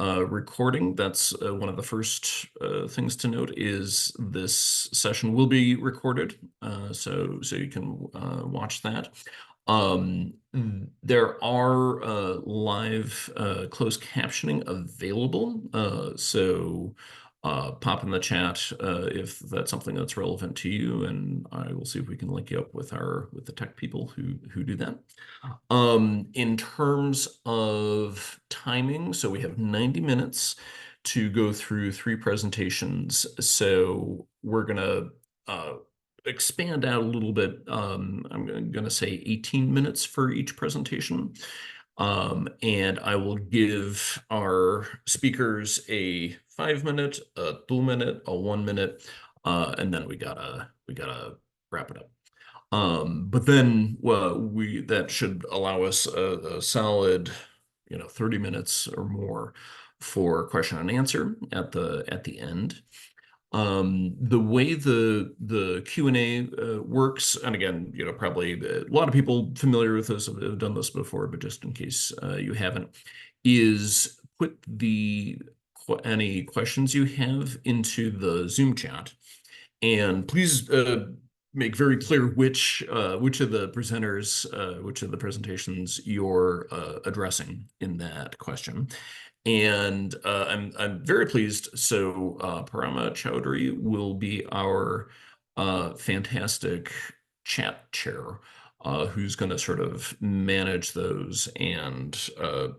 recording. That's one of the first things to note is this session will be recorded, so you can watch that. There are live closed captioning available, so pop in the chat if that's something that's relevant to you, and I will see if we can link you up with the tech people who do that. In terms of timing, so we have 90 minutes to go through 3 presentations. So we're gonna expand out a little bit. I'm gonna say 18 minutes for each presentation. And I will give our speakers a 5-minute, a 2-minute, a 1-minute, and then we gotta wrap it up. But then that should allow us a solid, 30 minutes or more for question and answer at the end. The way the Q&A works, and again, probably a lot of people familiar with this have done this before, but just in case you haven't, is put any questions you have into the Zoom chat, and please make very clear which of the presenters, which of the presentations you're addressing in that question. And I'm very pleased. So Parama Chowdhury will be our fantastic chat chair, who's going to sort of manage those, and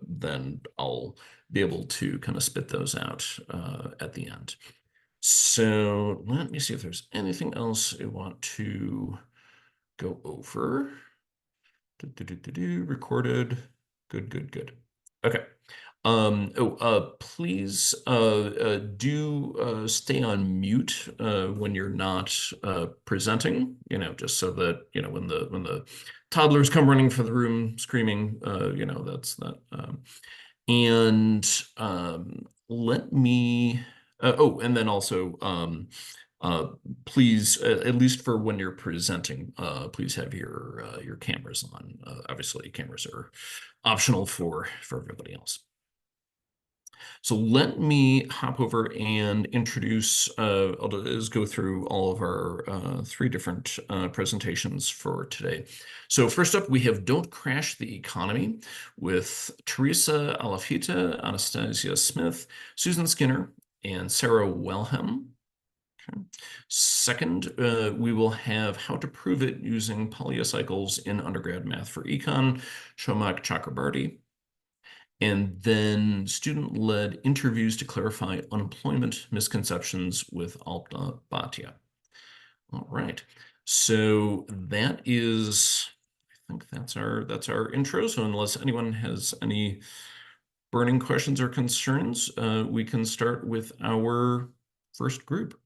then I'll be able to kind of spit those out at the end. So let me see if there's anything else I want to go over. Recorded. Good. Okay. Please do stay on mute when you're not presenting, just so that, when the toddlers come running for the room screaming, that's that. And let me, and then also, please, at least for when you're presenting, please have your cameras on. Obviously, cameras are optional for everybody else. So let me hop over and introduce, I'll just go through all of our 3 different presentations for today. So first up, we have Don't Crash the Economy with Teresa Alafita, Anastasia Smith, Susan Skinner, and Sarah Wellham. Okay. Second, we will have How to Prove It Using Polyocycles in Undergrad Math for Econ, Shomak Chakrabarty. And then student-led interviews to clarify unemployment misconceptions with Alpna Bhatia. All right, so that is, I think that's our intro. So unless anyone has any burning questions or concerns, we can start with our first group.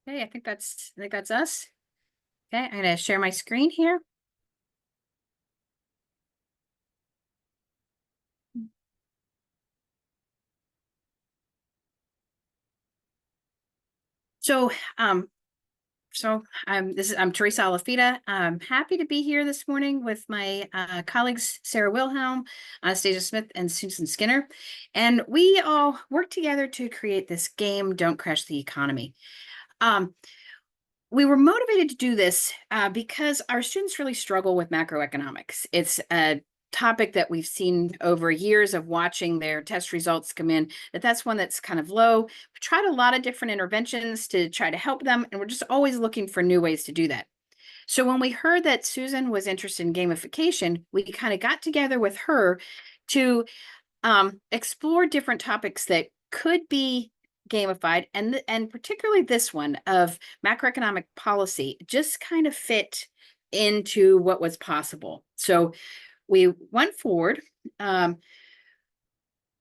Okay, I think that's us. Okay, I'm gonna share my screen here. So, I'm Teresa Alafita. I'm happy to be here this morning with my colleagues, Sarah Wilhelm, Anastasia Smith, and Susan Skinner. And we all work together to create this game, Don't Crash the Economy. We were motivated to do this because our students really struggle with macroeconomics. It's a topic that we've seen over years of watching their test results come in, that's one that's kind of low. We've tried a lot of different interventions to try to help them, and we're just always looking for new ways to do that. So when we heard that Susan was interested in gamification, we kind of got together with her to explore different topics that could be gamified, and particularly this one of macroeconomic policy just kind of fit into what was possible. So we went forward. One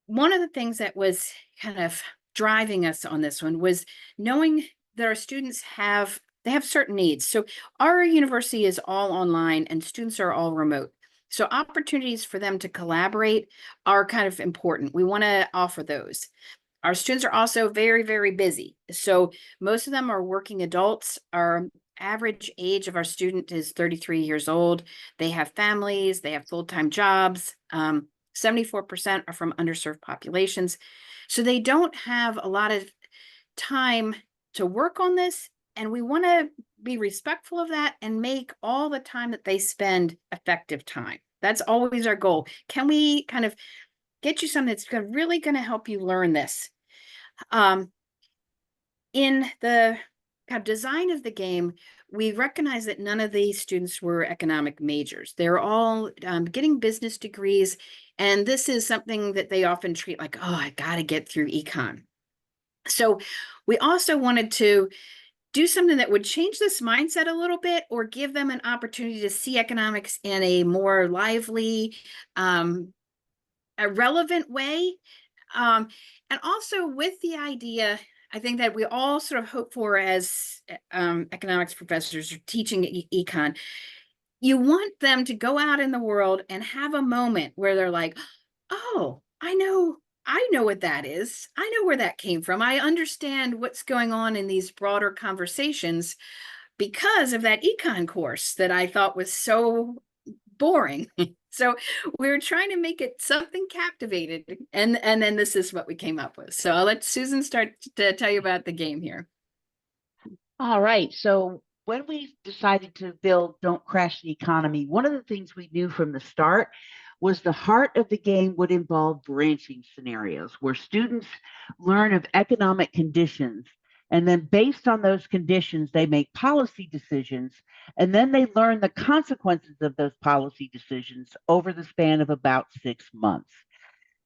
of the things that was kind of driving us on this one was knowing that our students have certain needs. So our university is all online and students are all remote. So opportunities for them to collaborate are kind of important. We want to offer those. Our students are also very, very busy. So most of them are working adults, average age of our student is 33 years old. They have families, they have full-time jobs. 74% are from underserved populations. So they don't have a lot of time to work on this. And we want to be respectful of that and make all the time that they spend effective time. That's always our goal. Can we kind of get you something that's really going to help you learn this? In the kind of design of the game, we recognize that none of these students were economic majors. They're all getting business degrees. And this is something that they often treat like, oh, I got to get through econ. So we also wanted to do something that would change this mindset a little bit, or give them an opportunity to see economics in a more lively, a relevant way. And also with the idea, I think that we all sort of hope for as economics professors or teaching econ, you want them to go out in the world and have a moment where they're like, oh, I know what that is. I know where that came from. I understand what's going on in these broader conversations because of that econ course that I thought was so boring. So we were trying to make it something captivating, and then this is what we came up with. So I'll let Susan start to tell you about the game here. All right. So when we decided to build Don't Crash the Economy, one of the things we knew from the start was the heart of the game would involve branching scenarios where students learn of economic conditions. And then based on those conditions, they make policy decisions. And then they learn the consequences of those policy decisions over the span of about 6 months.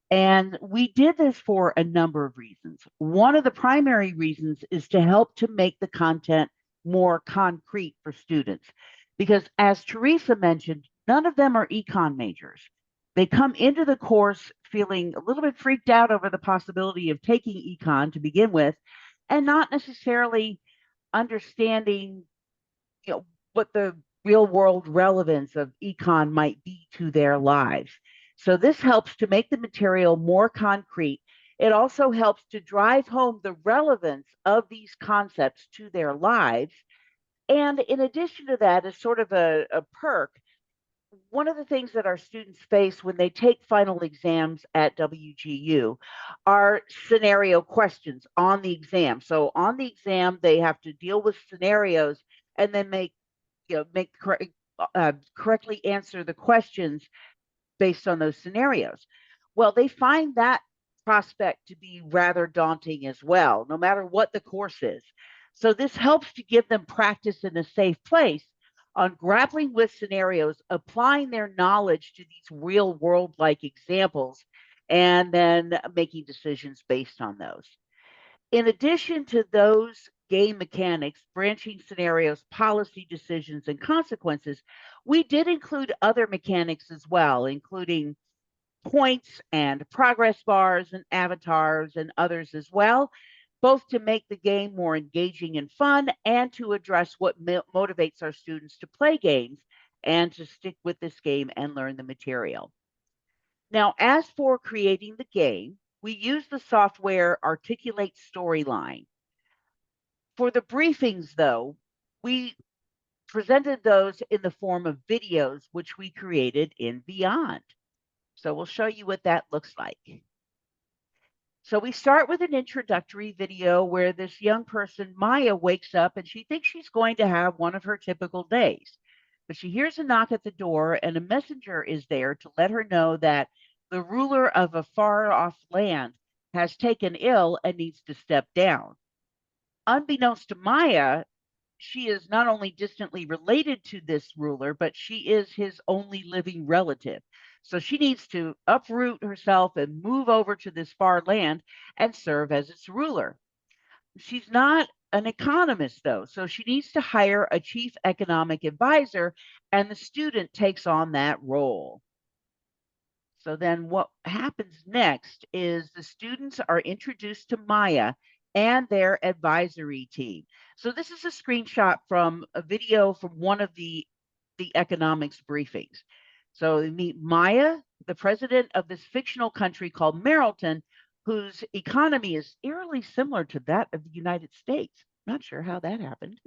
And we did this for a number of reasons. One of the primary reasons is to help to make the content more concrete for students. Because as Teresa mentioned, none of them are econ majors. They come into the course feeling a little bit freaked out over the possibility of taking econ to begin with, and not necessarily understanding, what the real world relevance of econ might be to their lives. So this helps to make the material more concrete. It also helps to drive home the relevance of these concepts to their lives. And in addition to that, as sort of a perk, one of the things that our students face when they take final exams at WGU are scenario questions on the exam. So on the exam, they have to deal with scenarios and then correctly answer the questions based on those scenarios. Well, they find that prospect to be rather daunting as well, no matter what the course is. So this helps to give them practice in a safe place on grappling with scenarios, applying their knowledge to these real world-like examples, and then making decisions based on those. In addition to those game mechanics, branching scenarios, policy decisions, and consequences, we did include other mechanics as well, including points and progress bars and avatars and others as well, both to make the game more engaging and fun and to address what motivates our students to play games and to stick with this game and learn the material. Now, as for creating the game, we use the software Articulate Storyline. For the briefings, though, we presented those in the form of videos, which we created in Beyond. So we'll show you what that looks like. So we start with an introductory video where this young person, Maya, wakes up and she thinks she's going to have one of her typical days. But she hears a knock at the door and a messenger is there to let her know that the ruler of a far off land has taken ill and needs to step down. Unbeknownst to Maya, she is not only distantly related to this ruler, but she is his only living relative. So she needs to uproot herself and move over to this far land and serve as its ruler. She's not an economist, though, so she needs to hire a chief economic advisor, and the student takes on that role. So then what happens next is the students are introduced to Maya and their advisory team. So this is a screenshot from a video from one of the economics briefings. So we meet Maya, the president of this fictional country called Marylton, whose economy is eerily similar to that of the United States. Not sure how that happened.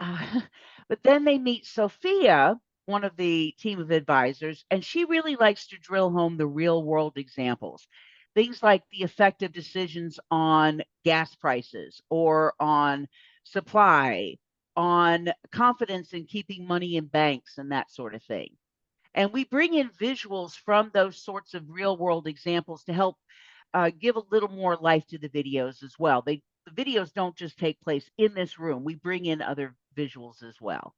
But then they meet Sophia, one of the team of advisors, and she really likes to drill home the real world examples. Things like the effect of decisions on gas prices or on supply, on confidence in keeping money in banks and that sort of thing. And we bring in visuals from those sorts of real world examples to help give a little more life to the videos as well. The videos don't just take place in this room. We bring in other visuals as well.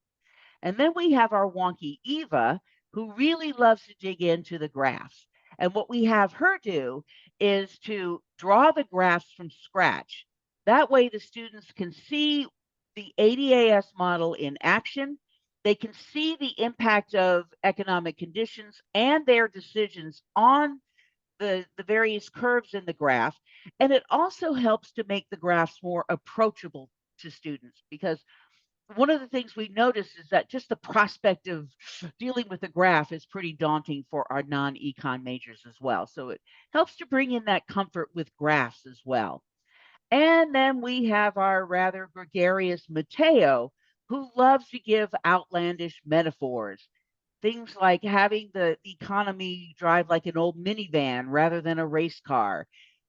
And then we have our wonky Eva, who really loves to dig into the graphs. And what we have her do is to draw the graphs from scratch. That way the students can see the ADAS model in action. They can see the impact of economic conditions and their decisions on the various curves in the graph. And it also helps to make the graphs more approachable to students, because one of the things we notice is that just the prospect of dealing with a graph is pretty daunting for our non-econ majors as well. So it helps to bring in that comfort with graphs as well. And then we have our rather gregarious Mateo, who loves to give outlandish metaphors. Things like having the economy drive like an old minivan rather than a race car.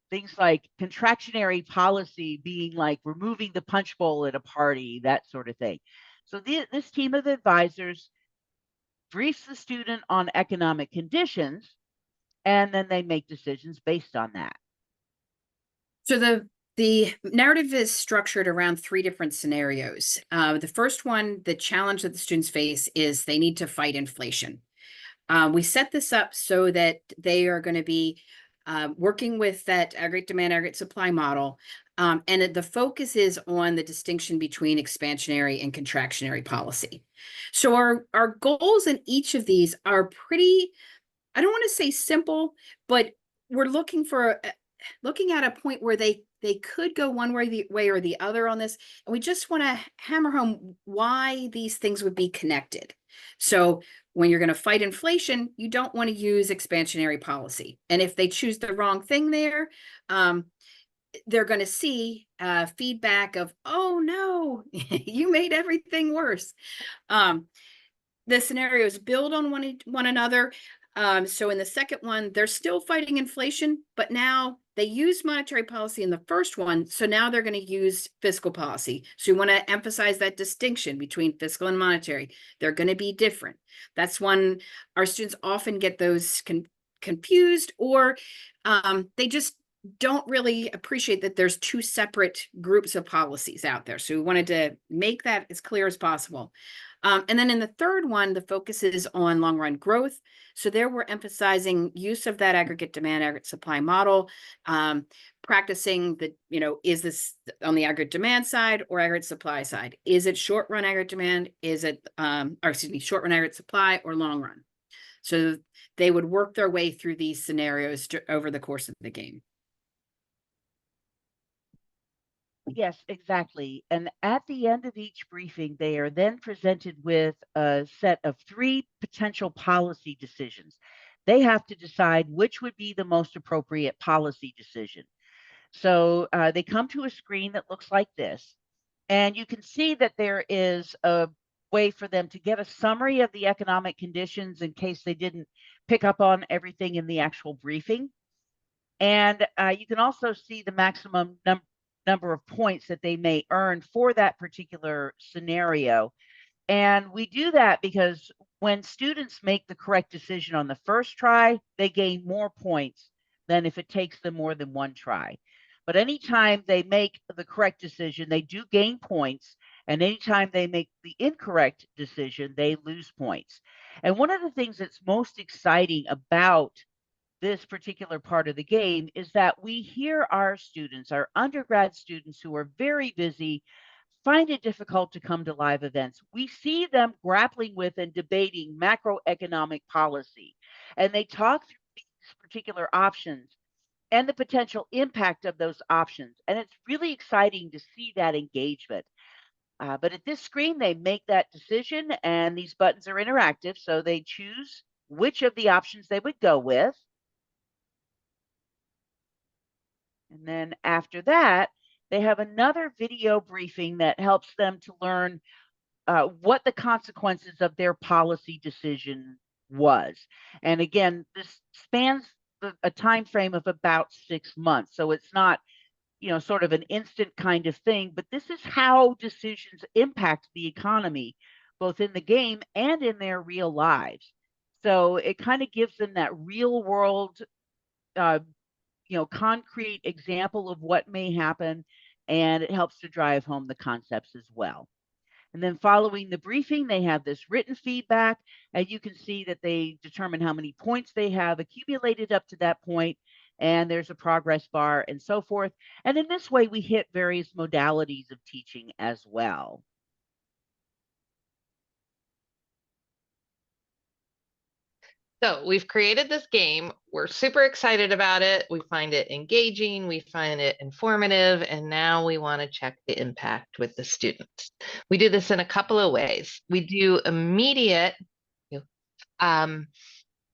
Things like contractionary policy being like removing the punch bowl at a party, that sort of thing. So this team of advisors briefs the student on economic conditions, and then they make decisions based on that. So the narrative is structured around 3 different scenarios. The first one, the challenge that the students face is they need to fight inflation. We set this up so that they are going to be working with that aggregate demand, aggregate supply model. And the focus is on the distinction between expansionary and contractionary policy. So our goals in each of these are pretty, I don't want to say simple, but we're looking at a point where they could go one way or the other on this. And we just want to hammer home why these things would be connected. So when you're going to fight inflation, you don't want to use expansionary policy. And if they choose the wrong thing there, they're going to see feedback of, oh no, you made everything worse. The scenarios build on one another. So in the second one, they're still fighting inflation, but now they use monetary policy in the first one. So now they're going to use fiscal policy. So we want to emphasize that distinction between fiscal and monetary. They're going to be different. That's when our students often get those confused, or they just don't really appreciate that there's 2 separate groups of policies out there. So we wanted to make that as clear as possible. And then in the third one, the focus is on long run growth. So there we're emphasizing use of that aggregate demand, aggregate supply model, practicing the, is this on the aggregate demand side or aggregate supply side? Is it short run aggregate demand? Is it, short run aggregate supply or long run? So they would work their way through these scenarios over the course of the game. Yes, exactly. And at the end of each briefing, they are then presented with a set of 3 potential policy decisions. They have to decide which would be the most appropriate policy decision. So they come to a screen that looks like this, and you can see that there is a way for them to get a summary of the economic conditions in case they didn't pick up on everything in the actual briefing. And you can also see the maximum number of points that they may earn for that particular scenario. And we do that because when students make the correct decision on the first try, they gain more points than if it takes them more than 1 try. But anytime they make the correct decision, they do gain points. And anytime they make the incorrect decision, they lose points. And one of the things that's most exciting about this particular part of the game is that we hear our students, our undergrad students who are very busy, find it difficult to come to live events. We see them grappling with and debating macroeconomic policy, and they talk through these particular options and the potential impact of those options. And it's really exciting to see that engagement. But at this screen, they make that decision, and these buttons are interactive, so they choose which of the options they would go with. And then after that, they have another video briefing that helps them to learn what the consequences of their policy decision was. And again, this spans a time frame of about 6 months. So it's not, sort of an instant kind of thing, but this is how decisions impact the economy, both in the game and in their real lives. So it kind of gives them that real world, concrete example of what may happen, and it helps to drive home the concepts as well. And then following the briefing, they have this written feedback, and you can see that they determine how many points they have accumulated up to that point, and there's a progress bar and so forth. And in this way, we hit various modalities of teaching as well. So we've created this game. We're super excited about it. We find it engaging. We find it informative. And now we want to check the impact with the students. We do this in a couple of ways. We do immediate,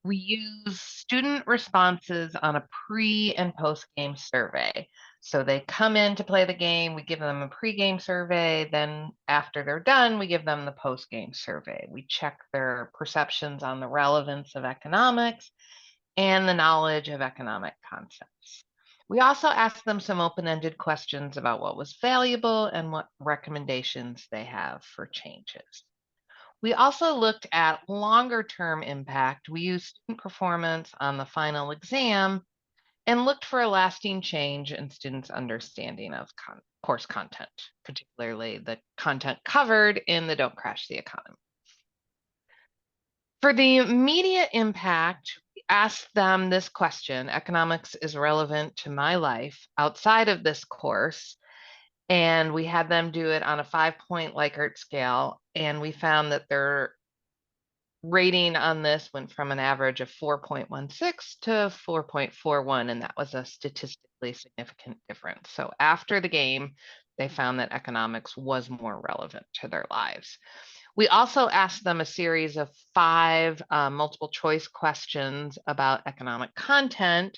we use student responses on a pre and post game survey. So they come in to play the game, we give them a pre-game survey, then after they're done, we give them the post-game survey. We check their perceptions on the relevance of economics and the knowledge of economic concepts. We also ask them some open-ended questions about what was valuable and what recommendations they have for changes. We also looked at longer term impact. We used student performance on the final exam and looked for a lasting change in students' understanding of course content, particularly the content covered in the Don't Crash the Economy. For the immediate impact, we asked them this question: economics is relevant to my life outside of this course. And we had them do it on a 5-point Likert scale. And we found that their rating on this went from an average of 4.16 to 4.41, and that was a statistically significant difference. So after the game, they found that economics was more relevant to their lives. We also asked them a series of 5 multiple choice questions about economic content.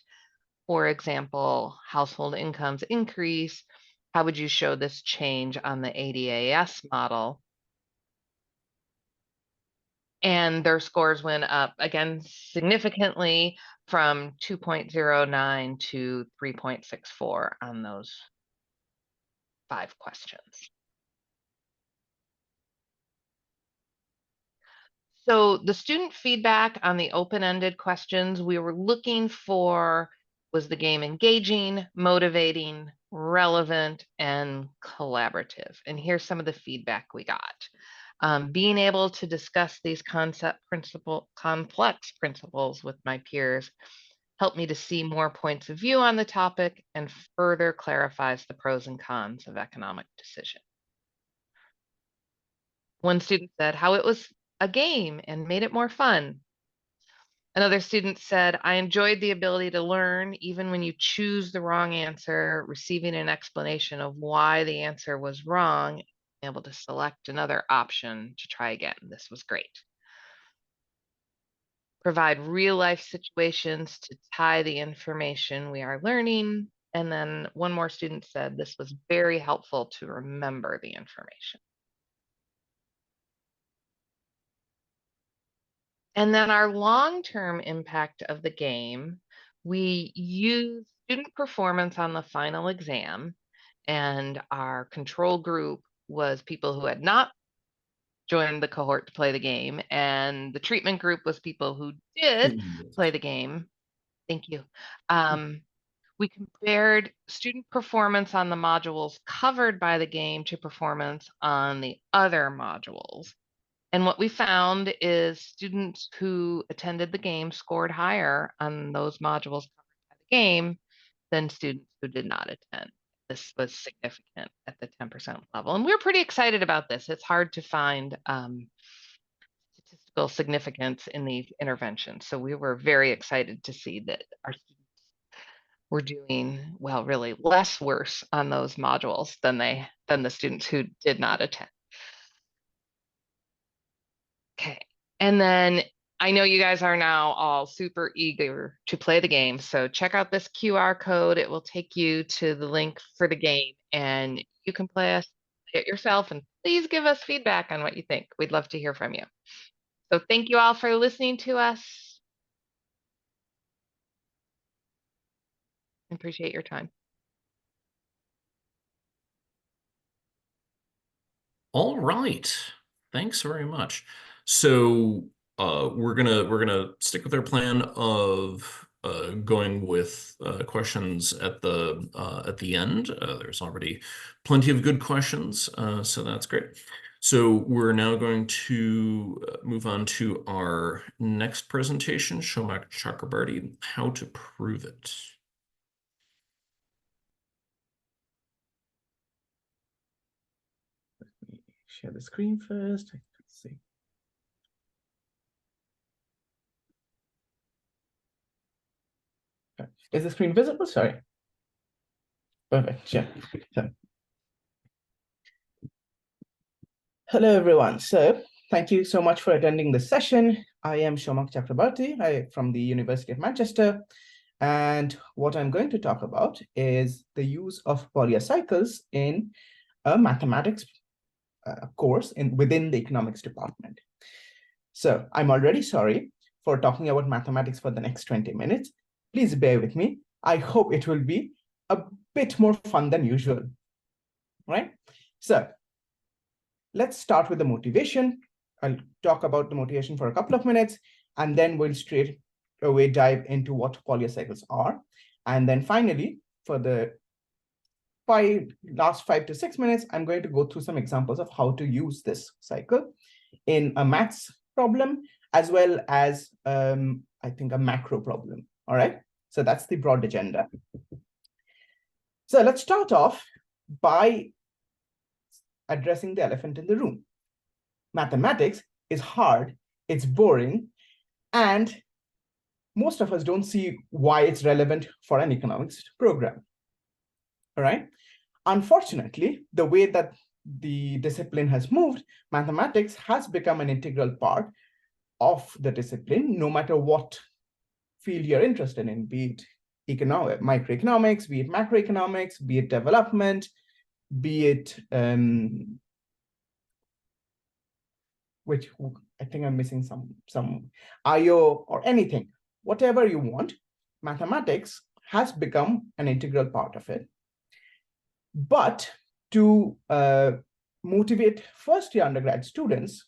For example, household incomes increase. How would you show this change on the ADAS model? And their scores went up again significantly from 2.09 to 3.64 on those 5 questions. So the student feedback on the open-ended questions we were looking for was the game engaging, motivating, relevant, and collaborative. And here's some of the feedback we got. Being able to discuss these complex principles with my peers helped me to see more points of view on the topic and further clarifies the pros and cons of economic decision. One student said how it was a game and made it more fun. Another student said, I enjoyed the ability to learn even when you choose the wrong answer, receiving an explanation of why the answer was wrong, able to select another option to try again. This was great. Provide real life situations to tie the information we are learning. And then one more student said this was very helpful to remember the information. And then our long-term impact of the game, we use student performance on the final exam, and our control group was people who had not joined the cohort to play the game, and the treatment group was people who did play the game. Thank you. We compared student performance on the modules covered by the game to performance on the other modules. And what we found is students who attended the game scored higher on those modules covered by the game than students who did not attend. This was significant at the 10% level. And we're pretty excited about this. It's hard to find statistical significance in these interventions. So we were very excited to see that our students were doing, well, really less worse on those modules than the students who did not attend. Okay, and then I know you guys are now all super eager to play the game, so check out this QR code. It will take you to the link for the game, and you can play it yourself and please give us feedback on what you think. We'd love to hear from you. So thank you all for listening to us. Appreciate your time. All right. Thanks very much. So we're gonna stick with our plan of going with questions at the end. There's already plenty of good questions, so that's great. So we're now going to move on to our next presentation, Shomak Chakrabarty, How to Prove It. Share the screen first. Let's see. Is the screen visible? Sorry. Perfect. Yeah. Hello, everyone. So thank you so much for attending this session. I am Shomak Chakrabarty from the University of Manchester. And what I'm going to talk about is the use of polycycles in a mathematics course within the economics department. So I'm already sorry for talking about mathematics for the next 20 minutes. Please bear with me. I hope it will be a bit more fun than usual, right? So let's start with the motivation. I'll talk about the motivation for a couple of minutes, and then we'll straight away dive into what polycycles are. And then finally, for the last 5 to 6 minutes, I'm going to go through some examples of how to use this cycle in a maths problem, as well as I think a macro problem. All right, so that's the broad agenda. So let's start off by addressing the elephant in the room. Mathematics is hard, it's boring, and most of us don't see why it's relevant for an economics program. All right. Unfortunately, the way that the discipline has moved, mathematics has become an integral part of the discipline, no matter what field you're interested in, be it microeconomics, be it macroeconomics, be it development, be it which I think I'm missing some IO or anything, whatever you want, mathematics has become an integral part of it. But to motivate first-year undergrad students,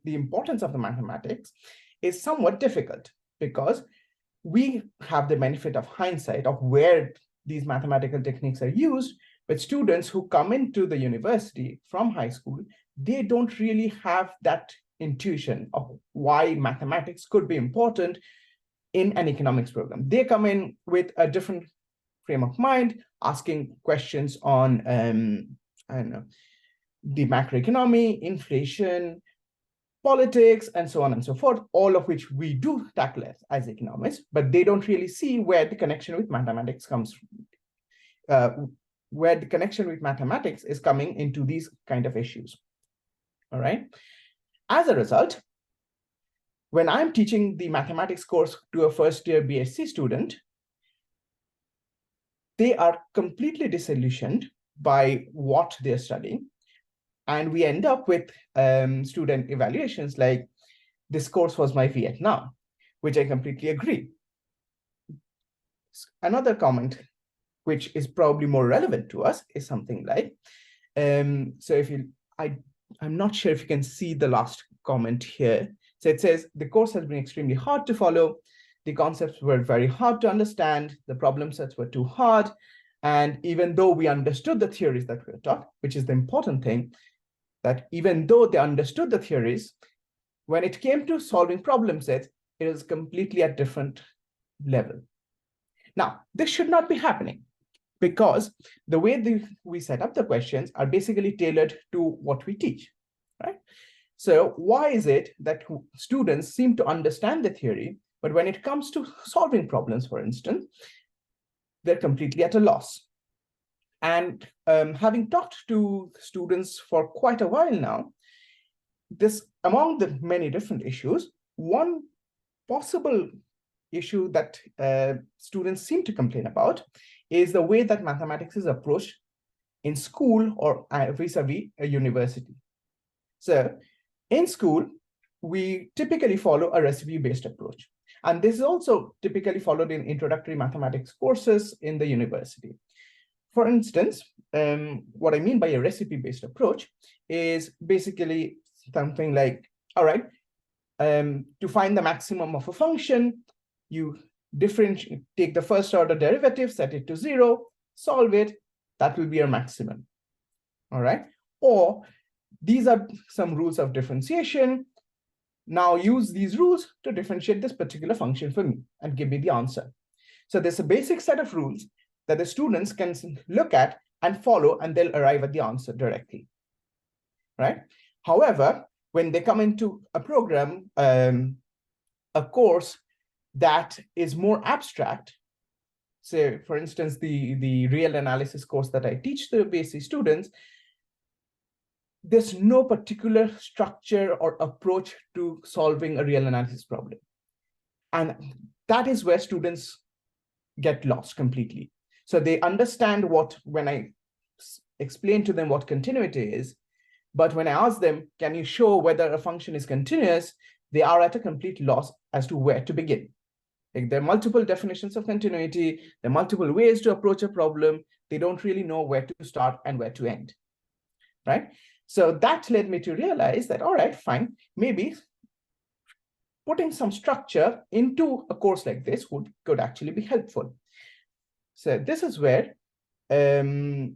the importance of the mathematics is somewhat difficult because we have the benefit of hindsight of where these mathematical techniques are used, but students who come into the university from high school, they don't really have that intuition of why mathematics could be important in an economics program. They come in with a different frame of mind, asking questions on I don't know, the macroeconomy, inflation, politics, and so on and so forth, all of which we do tackle as economists, but they don't really see where the connection with mathematics comes from, where the connection with mathematics is coming into these kind of issues. All right. As a result, when I'm teaching the mathematics course to a first-year BSc student, they are completely disillusioned by what they're studying. And we end up with student evaluations like, this course was my Vietnam, which I completely agree. Another comment, which is probably more relevant to us, is something like, so if you, I'm not sure if you can see the last comment here. So it says, the course has been extremely hard to follow. The concepts were very hard to understand. The problem sets were too hard. And even though we understood the theories that we were taught, which is the important thing, that even though they understood the theories, when it came to solving problem sets, it was completely at different level. Now, this should not be happening because the way we set up the questions are basically tailored to what we teach, right? So why is it that students seem to understand the theory, but when it comes to solving problems, for instance, they're completely at a loss? And having talked to students for quite a while now, this, among the many different issues, one possible issue that students seem to complain about is the way that mathematics is approached in school or vis-a-vis a university. So in school, we typically follow a recipe-based approach. And this is also typically followed in introductory mathematics courses in the university. For instance, what I mean by a recipe-based approach is basically something like, all right, to find the maximum of a function, you take the first order derivative, set it to 0, solve it, that will be your maximum. All right. Or these are some rules of differentiation. Now use these rules to differentiate this particular function for me and give me the answer. So there's a basic set of rules that the students can look at and follow, and they'll arrive at the answer directly. Right. However, when they come into a program, a course that is more abstract, say, for instance, the real analysis course that I teach the BSc students, there's no particular structure or approach to solving a real analysis problem. And that is where students get lost completely. So they understand when I explain to them what continuity is, but when I ask them, can you show whether a function is continuous, they are at a complete loss as to where to begin. Like, there are multiple definitions of continuity, there are multiple ways to approach a problem. They don't really know where to start and where to end, right? So that led me to realize that, all right, fine, maybe putting some structure into a course like this could actually be helpful. So this is where the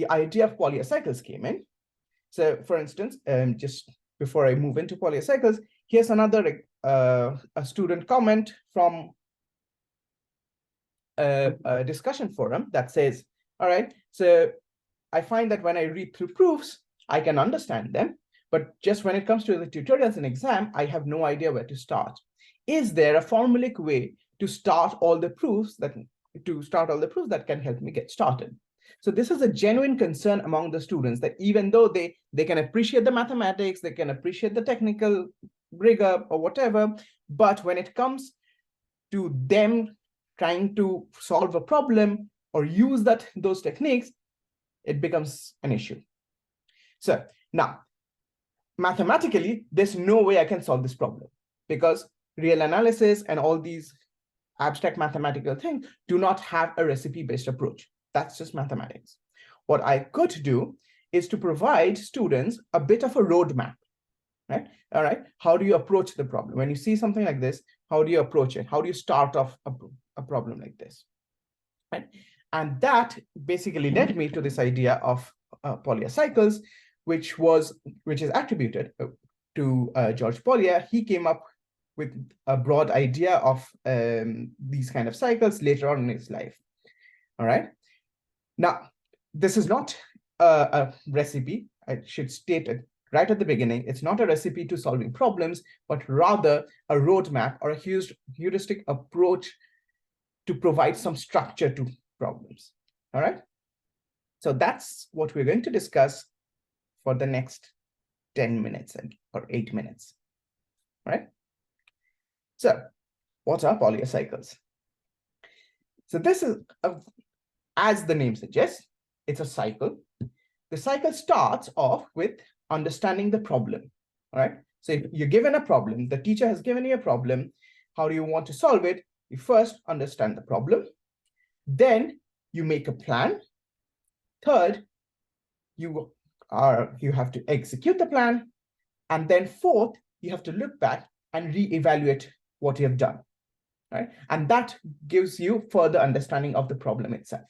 idea of Polya cycles came in. So for instance, just before I move into Polya cycles, here's another a student comment from a discussion forum that says, all right, so I find that when I read through proofs, I can understand them, but just when it comes to the tutorials and exam, I have no idea where to start. Is there a formulaic way to start all the proofs that can help me get started? So this is a genuine concern among the students, that even though they can appreciate the mathematics, they can appreciate the technical rigor or whatever, but when it comes to them trying to solve a problem or use those techniques, it becomes an issue. So now, mathematically, there's no way I can solve this problem, because real analysis and all these abstract mathematical things do not have a recipe-based approach. That's just mathematics. What I could do is to provide students a bit of a roadmap, right? All right, how do you approach the problem? When you see something like this, how do you approach it? How do you start off a problem like this, right? And that basically led me to this idea of Polya cycles, which is attributed to George Polya. He came up with a broad idea of these kind of cycles later on in his life. All right. Now, this is not a recipe. I should state it right at the beginning. It's not a recipe to solving problems, but rather a roadmap or a heuristic approach to provide some structure to problems. All right. So that's what we're going to discuss for the next 10 minutes or 8 minutes. All right. So what are Polya cycles? So this is, as the name suggests, it's a cycle. The cycle starts off with understanding the problem. All right. So if you're given a problem, the teacher has given you a problem. How do you want to solve it? You first understand the problem. Then you make a plan. Third, you have to execute the plan. And then fourth, you have to look back and reevaluate what you have done, right? And that gives you further understanding of the problem itself.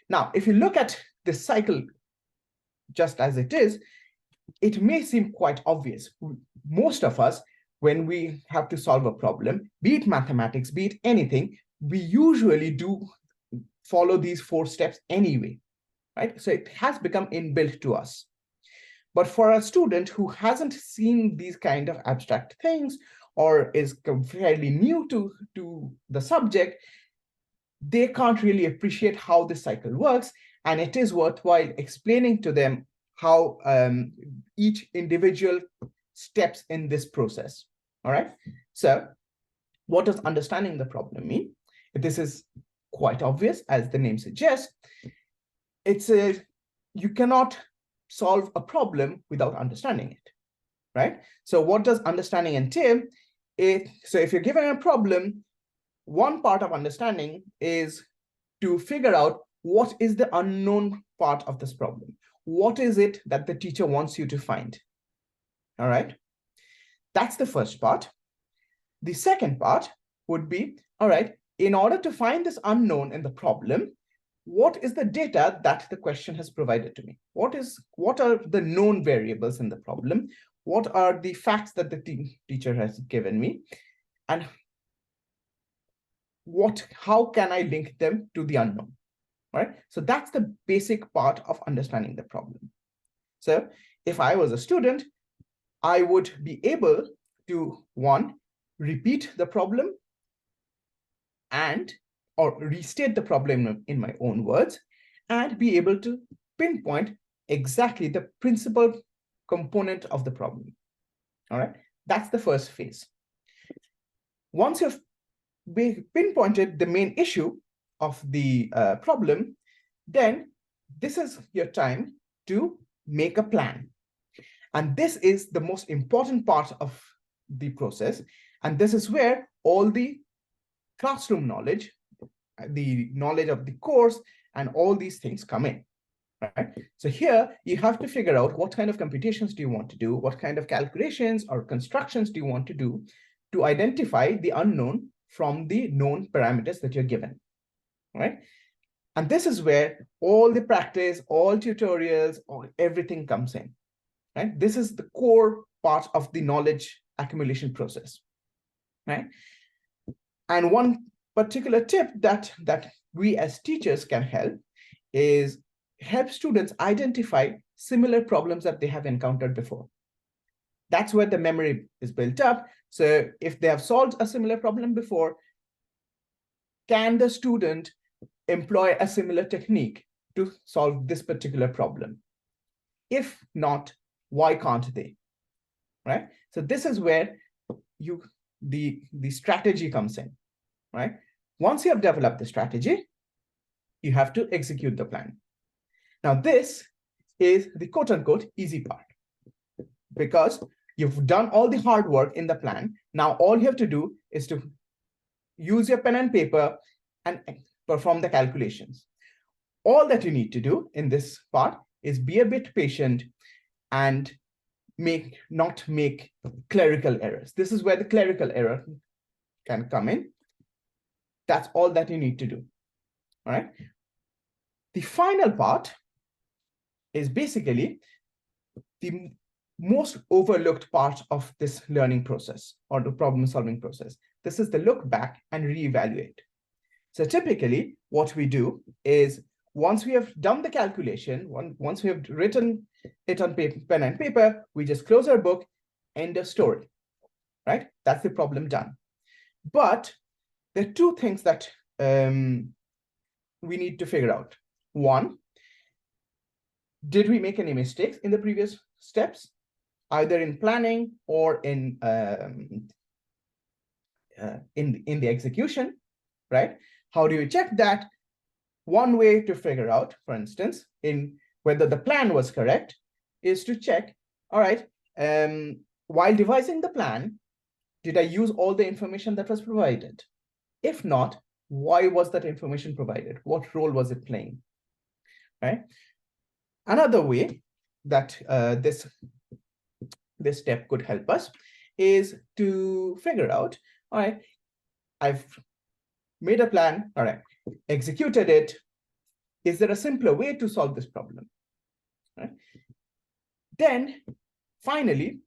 Now, if you look at this cycle just as it is, it may seem quite obvious. Most of us, when we have to solve a problem, be it mathematics, be it anything, we usually do follow these 4 steps anyway, right? So it has become inbuilt to us. But for a student who hasn't seen these kind of abstract things or is fairly new to the subject, they can't really appreciate how this cycle works. And it is worthwhile explaining to them how each individual steps in this process. All right. So what does understanding the problem mean? This is quite obvious, as the name suggests. you cannot solve a problem without understanding it, right? So what does understanding entail? So if you're given a problem, one part of understanding is to figure out what is the unknown part of this problem. What is it that the teacher wants you to find? All right. That's the first part. The second part would be, all right, in order to find this unknown in the problem, what is the data that the question has provided to me? What are the known variables in the problem? What are the facts that the teacher has given me? And how can I link them to the unknown? Right? So that's the basic part of understanding the problem. So if I was a student, I would be able to, one, repeat the problem or restate the problem in my own words, and be able to pinpoint exactly the principal component of the problem. All right, that's the first phase. Once you've pinpointed the main issue of the problem, then this is your time to make a plan. And this is the most important part of the process. And this is where all the classroom knowledge, the knowledge of the course, and all these things come in. Right? So here you have to figure out what kind of computations do you want to do, what kind of calculations or constructions do you want to do to identify the unknown from the known parameters that you're given. Right? And this is where all the practice, all tutorials, everything comes in. Right? This is the core part of the knowledge accumulation process. Right? And one particular tip that we as teachers can help is help students identify similar problems that they have encountered before. That's where the memory is built up. So if they have solved a similar problem before, can the student employ a similar technique to solve this particular problem? If not, why can't they? Right? So this is where the strategy comes in. Right? Once you have developed the strategy, you have to execute the plan. Now, this is the quote-unquote easy part, because you've done all the hard work in the plan. Now, all you have to do is to use your pen and paper and perform the calculations. All that you need to do in this part is be a bit patient and not make clerical errors. This is where the clerical error can come in. That's all that you need to do. All right. The final part is basically the most overlooked part of this learning process or the problem solving process. This is the look back and reevaluate. So typically what we do is, once we have done the calculation, once we have written it on pen and paper, we just close our book, end of story, right? That's the problem done. But there are two things that we need to figure out. One, did we make any mistakes in the previous steps, either in planning or in the execution, right? How do you check that? One way to figure out, for instance, in whether the plan was correct, is to check, all right, while devising the plan, did I use all the information that was provided? If not, why was that information provided? What role was it playing? Right? Another way that this step could help us is to figure out, all right, I've made a plan, all right, executed it. Is there a simpler way to solve this problem? Right? Then finally,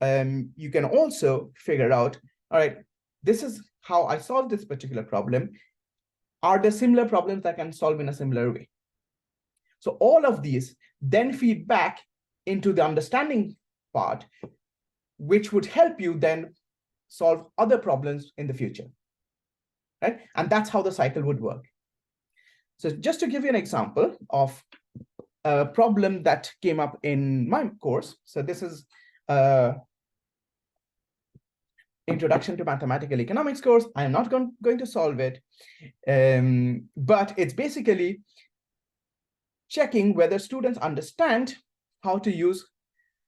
you can also figure out, all right, this is how I solve this particular problem. Are there similar problems that I can solve in a similar way? So all of these then feed back into the understanding part, which would help you then solve other problems in the future, right? And that's how the cycle would work. So just to give you an example of a problem that came up in my course. So this is Introduction to Mathematical Economics course. I am not going to solve it, but it's basically checking whether students understand how to use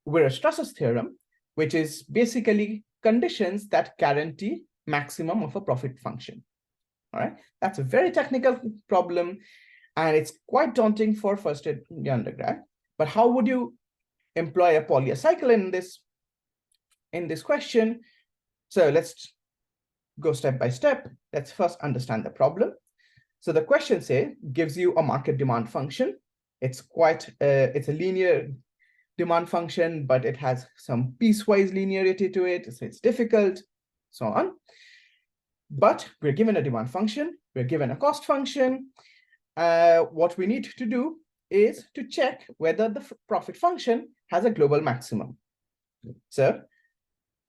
Weierstrass's theorem, which is basically conditions that guarantee maximum of a profit function. All right, that's a very technical problem, and it's quite daunting for first year undergrad. But how would you employ a Polya cycle in this question? So let's go step by step. Let's first understand the problem. So the question gives you a market demand function. It's it's a linear demand function, but it has some piecewise linearity to it, so it's difficult, so on. But we're given a demand function, we're given a cost function. What we need to do is to check whether the profit function has a global maximum. So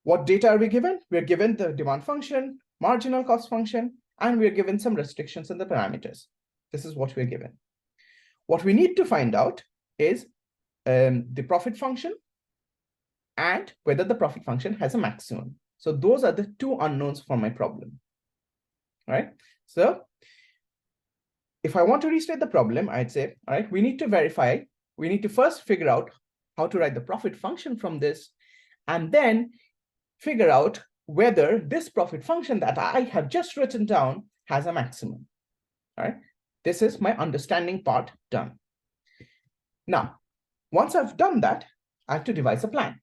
what data are we given? We're given the demand function, marginal cost function, and we're given some restrictions in the parameters. This is what we're given. What we need to find out is the profit function and whether the profit function has a maximum. So those are the two unknowns for my problem. All right. So if I want to restate the problem, I'd say, all right, we need to verify. We need to first figure out how to write the profit function from this, and then figure out whether this profit function that I have just written down has a maximum. All right. This is my understanding part done. Now, once I've done that, I have to devise a plan.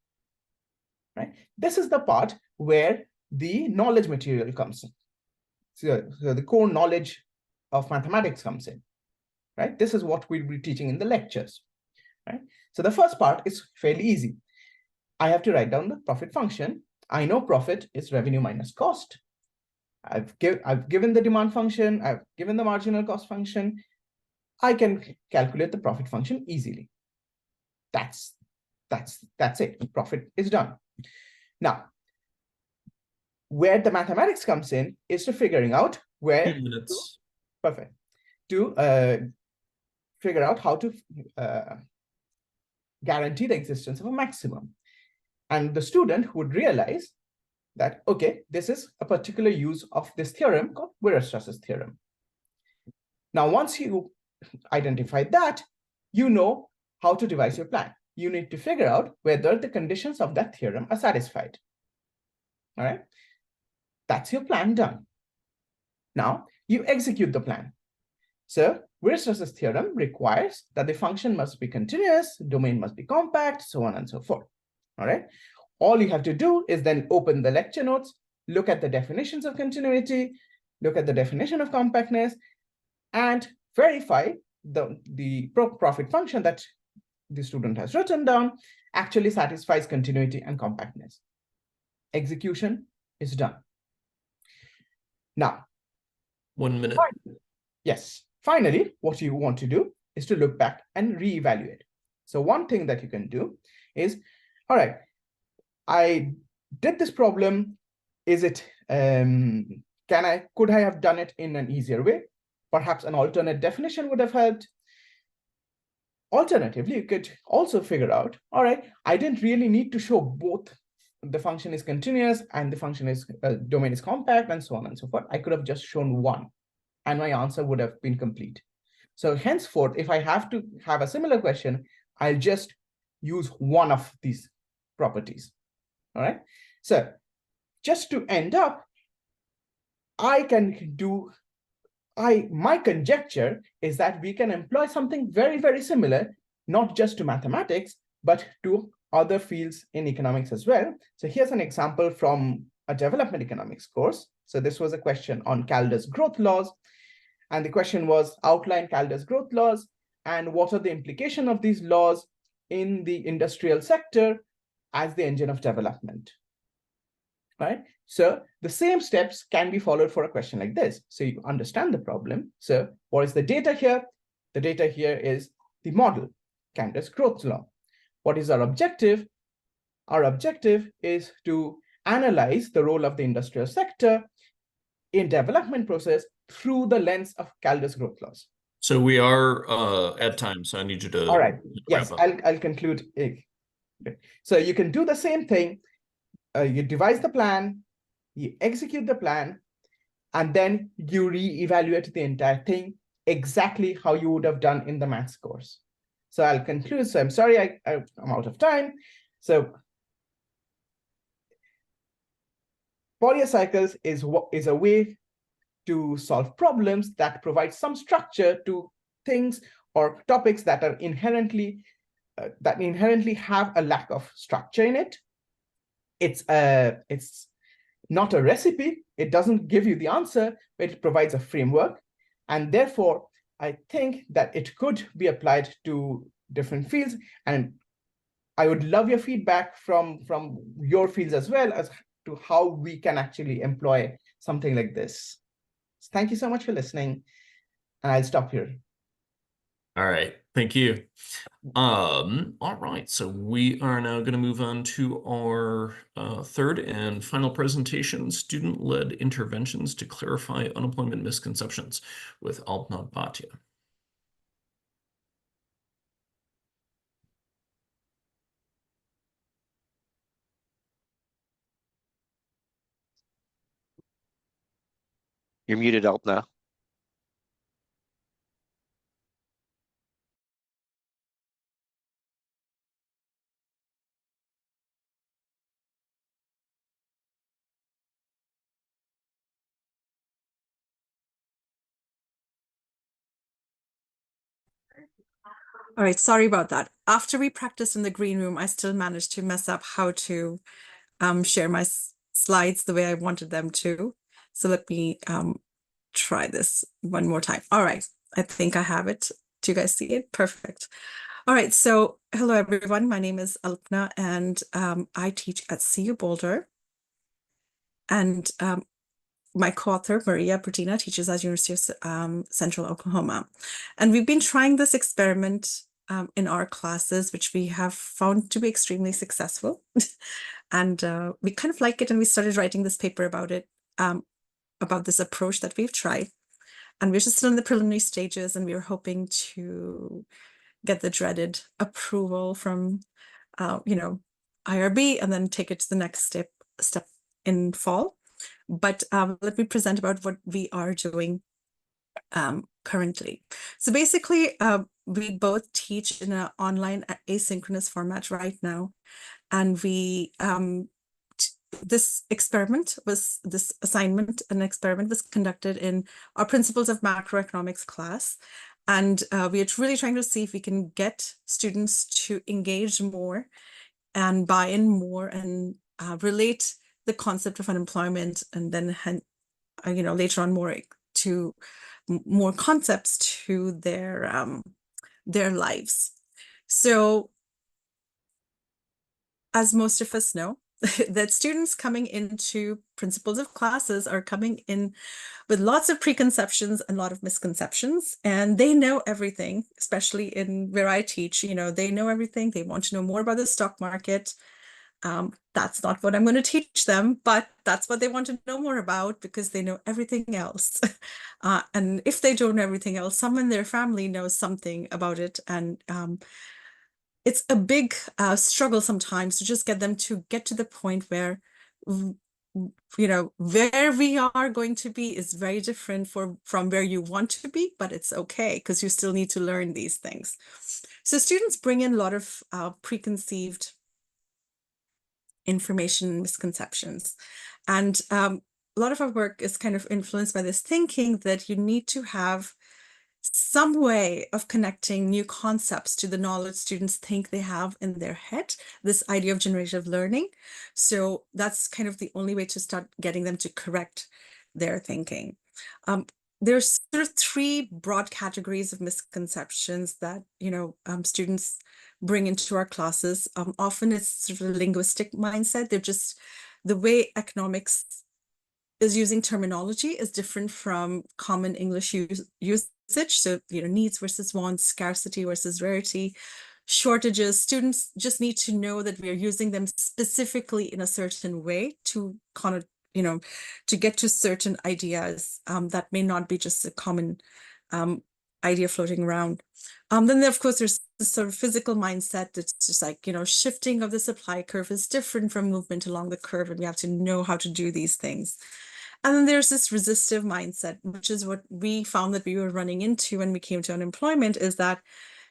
Right. This is the part where the knowledge material comes in. So the core knowledge of mathematics comes in. Right. This is what we'll be teaching in the lectures. Right. So the first part is fairly easy. I have to write down the profit function. I know profit is revenue minus cost. I've given the demand function. I've given the marginal cost function. I can calculate the profit function easily. That's it. Profit is done. Now, where the mathematics comes in is to figuring out where. 2 minutes. Perfect. To figure out how to guarantee the existence of a maximum. And the student would realize that, okay, this is a particular use of this theorem called Weierstrass's theorem. Now, once you identify that, you know how to devise your plan. You need to figure out whether the conditions of that theorem are satisfied. All right, that's your plan done. Now, you execute the plan. So Weierstrass's theorem requires that the function must be continuous, domain must be compact, so on and so forth. All right. All you have to do is then open the lecture notes, look at the definitions of continuity, look at the definition of compactness, and verify the profit function that the student has written down actually satisfies continuity and compactness. Execution is done. Now, 1 minute. Yes. Finally, what you want to do is to look back and reevaluate. So one thing that you can do is, all right, I did this problem. Is it, could I have done it in an easier way? Perhaps an alternate definition would have helped. Alternatively, you could also figure out, all right, I didn't really need to show both the function is continuous and the function is domain is compact and so on and so forth. I could have just shown one and my answer would have been complete. So henceforth, if I have to have a similar question, I'll just use one of these properties. All right. So just to end up, my conjecture is that we can employ something very, very similar, not just to mathematics, but to other fields in economics as well. So here's an example from a development economics course. So this was a question on Calder's growth laws. And the question was, outline Calder's growth laws and what are the implications of these laws in the industrial sector as the engine of development. Right? So the same steps can be followed for a question like this. So you understand the problem. So what is the data here? The data here is the model, Calder's growth law. What is our objective? Our objective is to analyze the role of the industrial sector in development process through the lens of Calder's growth laws. So we are at time, so I need you to. All right. Yes, wrap up. I'll conclude. So you can do the same thing. You devise the plan, you execute the plan, and then you reevaluate the entire thing exactly how you would have done in the maths course. So I'll conclude. So I'm sorry, I'm out of time. So Fourier cycles is a way to solve problems that provide some structure to things or topics that are inherently have a lack of structure in it. It's not a recipe. It doesn't give you the answer, but it provides a framework. And therefore, I think that it could be applied to different fields. And I would love your feedback from your fields as well as to how we can actually employ something like this. So thank you so much for listening. And I'll stop here. All right, thank you. All right, so we are now going to move on to our third and final presentation, student-led interventions to clarify unemployment misconceptions, with Alpna Bhatia. You're muted, Alpna. All right, sorry about that. After we practiced in the green room, I still managed to mess up how to share my slides the way I wanted them to. So let me try this one more time. All right, I think I have it. Do you guys see it? Perfect. All right, so hello everyone. My name is Alpna and I teach at CU Boulder. And my co-author, Maria Pertina, teaches at University of Central Oklahoma. And we've been trying this experiment in our classes, which we have found to be extremely successful. And we kind of like it, and we started writing this paper about it, about this approach that we've tried. And we're just still in the preliminary stages, and we're hoping to get the dreaded approval from, IRB, and then take it to the next step in fall. But let me present about what we are doing currently. So basically, we both teach in an online asynchronous format right now. And we, this assignment was conducted in our Principles of Macroeconomics class. And we are really trying to see if we can get students to engage more and buy in more and relate the concept of unemployment, and then later on more concepts to their lives. So as most of us know, that students coming into principles of classes are coming in with lots of preconceptions and a lot of misconceptions, and they know everything, especially in where I teach. They know everything. They want to know more about the stock market. That's not what I'm going to teach them, but that's what they want to know more about because they know everything else. And if they don't know everything else, someone in their family knows something about it. And it's a big struggle sometimes to just get them to get to the point where, where we are going to be is very different from where you want to be, but it's okay because you still need to learn these things. So students bring in a lot of preconceived information misconceptions. And a lot of our work is kind of influenced by this thinking that you need to have some way of connecting new concepts to the knowledge students think they have in their head, this idea of generative learning. So that's kind of the only way to start getting them to correct their thinking. There's sort of three broad categories of misconceptions that students bring into our classes. Often it's sort of a linguistic mindset. They're just the way economics is using terminology is different from common English usage. So needs versus wants, scarcity versus rarity, shortages. Students just need to know that we are using them specifically in a certain way to kind of to get to certain ideas that may not be just a common idea floating around. Then of course there's this sort of physical mindset that's just like, shifting of the supply curve is different from movement along the curve, and we have to know how to do these things. And then there's this resistive mindset, which is what we found that we were running into when we came to unemployment, is that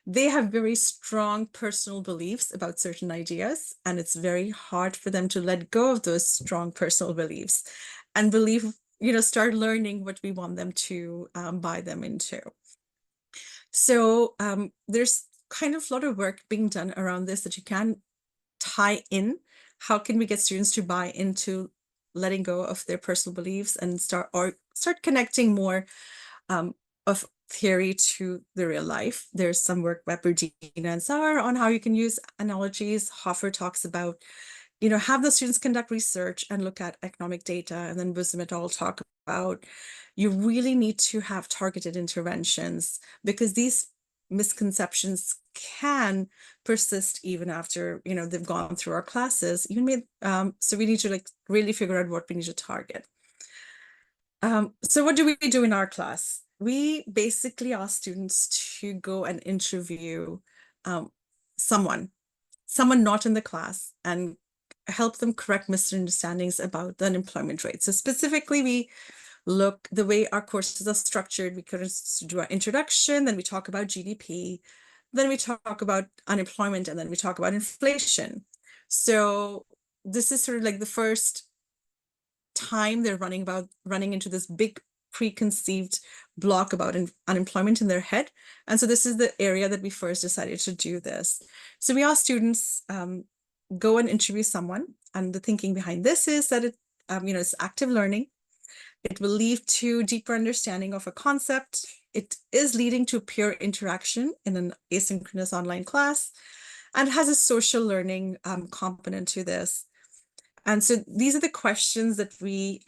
they have very strong personal beliefs about certain ideas, and it's very hard for them to let go of those strong personal beliefs and believe, start learning what we want them to buy them into. So there's kind of a lot of work being done around this that you can tie in. How can we get students to buy into letting go of their personal beliefs and start connecting more of theory to the real life? There's some work by Berdina and Sauer on how you can use analogies. Hoffer talks about, have the students conduct research and look at economic data, and then Wisdom et al. Talk about you really need to have targeted interventions, because these misconceptions can persist even after they've gone through our classes. So we need to really figure out what we need to target. So what do we do in our class? We basically ask students to go and interview someone not in the class and help them correct misunderstandings about the unemployment rate. So specifically, we look the way our courses are structured. We could do our introduction, then we talk about GDP, then we talk about unemployment, and then we talk about inflation. So this is sort of like the first time they're running into this big preconceived block about unemployment in their head. And so this is the area that we first decided to do this. So we asked students, go and interview someone. And the thinking behind this is that it's active learning. It will lead to deeper understanding of a concept. It is leading to peer interaction in an asynchronous online class, and has a social learning component to this. And so these are the questions that we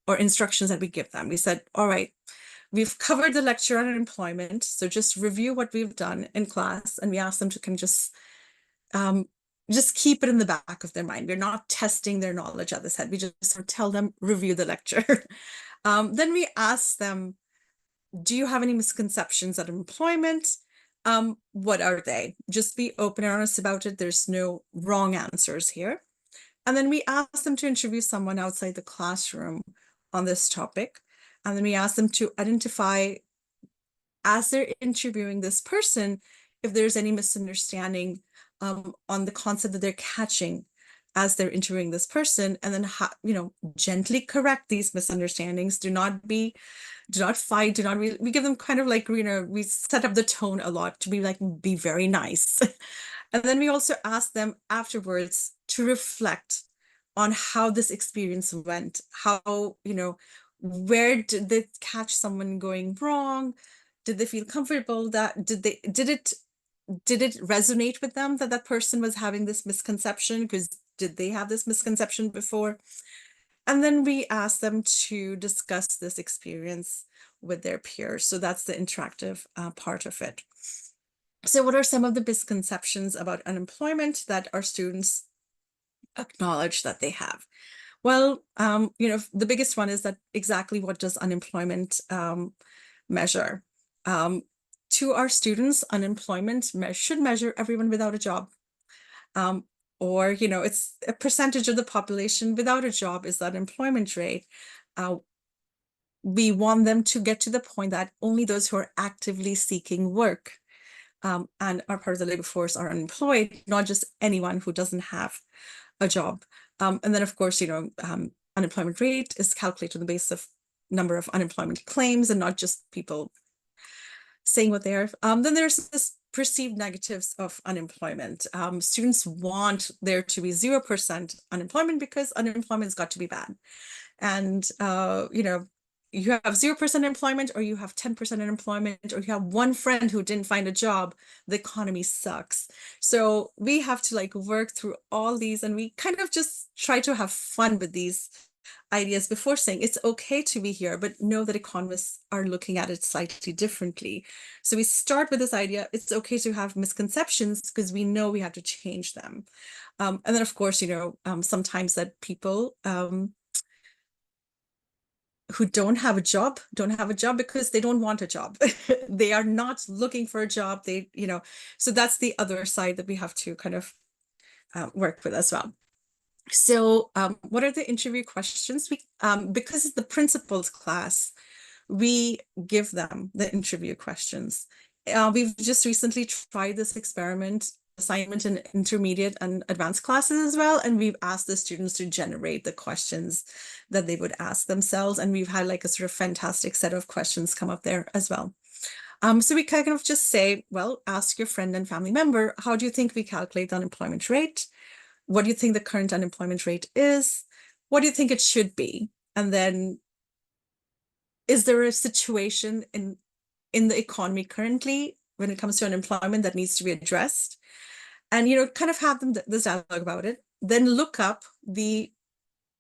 or instructions that we give them. We said, all right, we've covered the lecture on unemployment, so just review what we've done in class. And we ask them to kind of just keep it in the back of their mind. We're not testing their knowledge at this head. We just tell them, review the lecture. Then we ask them, do you have any misconceptions of employment? What are they? Just be open and honest about it. There's no wrong answers here. And then we ask them to interview someone outside the classroom on this topic. And then we ask them to identify, as they're interviewing this person, if there's any misunderstanding on the concept that they're catching as they're interviewing this person, and then gently correct these misunderstandings. Do not fight. We give them kind of we set up the tone a lot to be very nice. And then we also ask them afterwards to reflect on how this experience went. How, where did they catch someone going wrong? Did they feel comfortable? Did it resonate with them that person was having this misconception? Because did they have this misconception before? And then we ask them to discuss this experience with their peers. So that's the interactive part of it. So what are some of the misconceptions about unemployment that our students acknowledge that they have? Well, the biggest one is that exactly what does unemployment measure? To our students, unemployment should measure everyone without a job. Or, it's a percentage of the population without a job is the unemployment rate. We want them to get to the point that only those who are actively seeking work and are part of the labor force are unemployed, not just anyone who doesn't have a job. And then, of course, unemployment rate is calculated on the basis of number of unemployment claims and not just people saying what they are. Then there's this perceived negatives of unemployment. Students want there to be 0% unemployment because unemployment's got to be bad. And, you have 0% employment, or you have 10% unemployment, or you have one friend who didn't find a job, the economy sucks. So we have to work through all these, and we kind of just try to have fun with these ideas before saying it's okay to be here, but know that economists are looking at it slightly differently. So we start with this idea, it's okay to have misconceptions because we know we have to change them. And then, of course, sometimes that people who don't have a job because they don't want a job. They are not looking for a job. So that's the other side that we have to kind of work with as well. So what are the interview questions? Because it's the principal's class, we give them the interview questions. We've just recently tried this assignment in intermediate and advanced classes as well. And we've asked the students to generate the questions that they would ask themselves. And we've had like a sort of fantastic set of questions come up there as well. So we kind of just say, well, ask your friend and family member, how do you think we calculate the unemployment rate? What do you think the current unemployment rate is? What do you think it should be? And then, is there a situation in the economy currently when it comes to unemployment that needs to be addressed? And, kind of have them this dialogue about it. Then look up the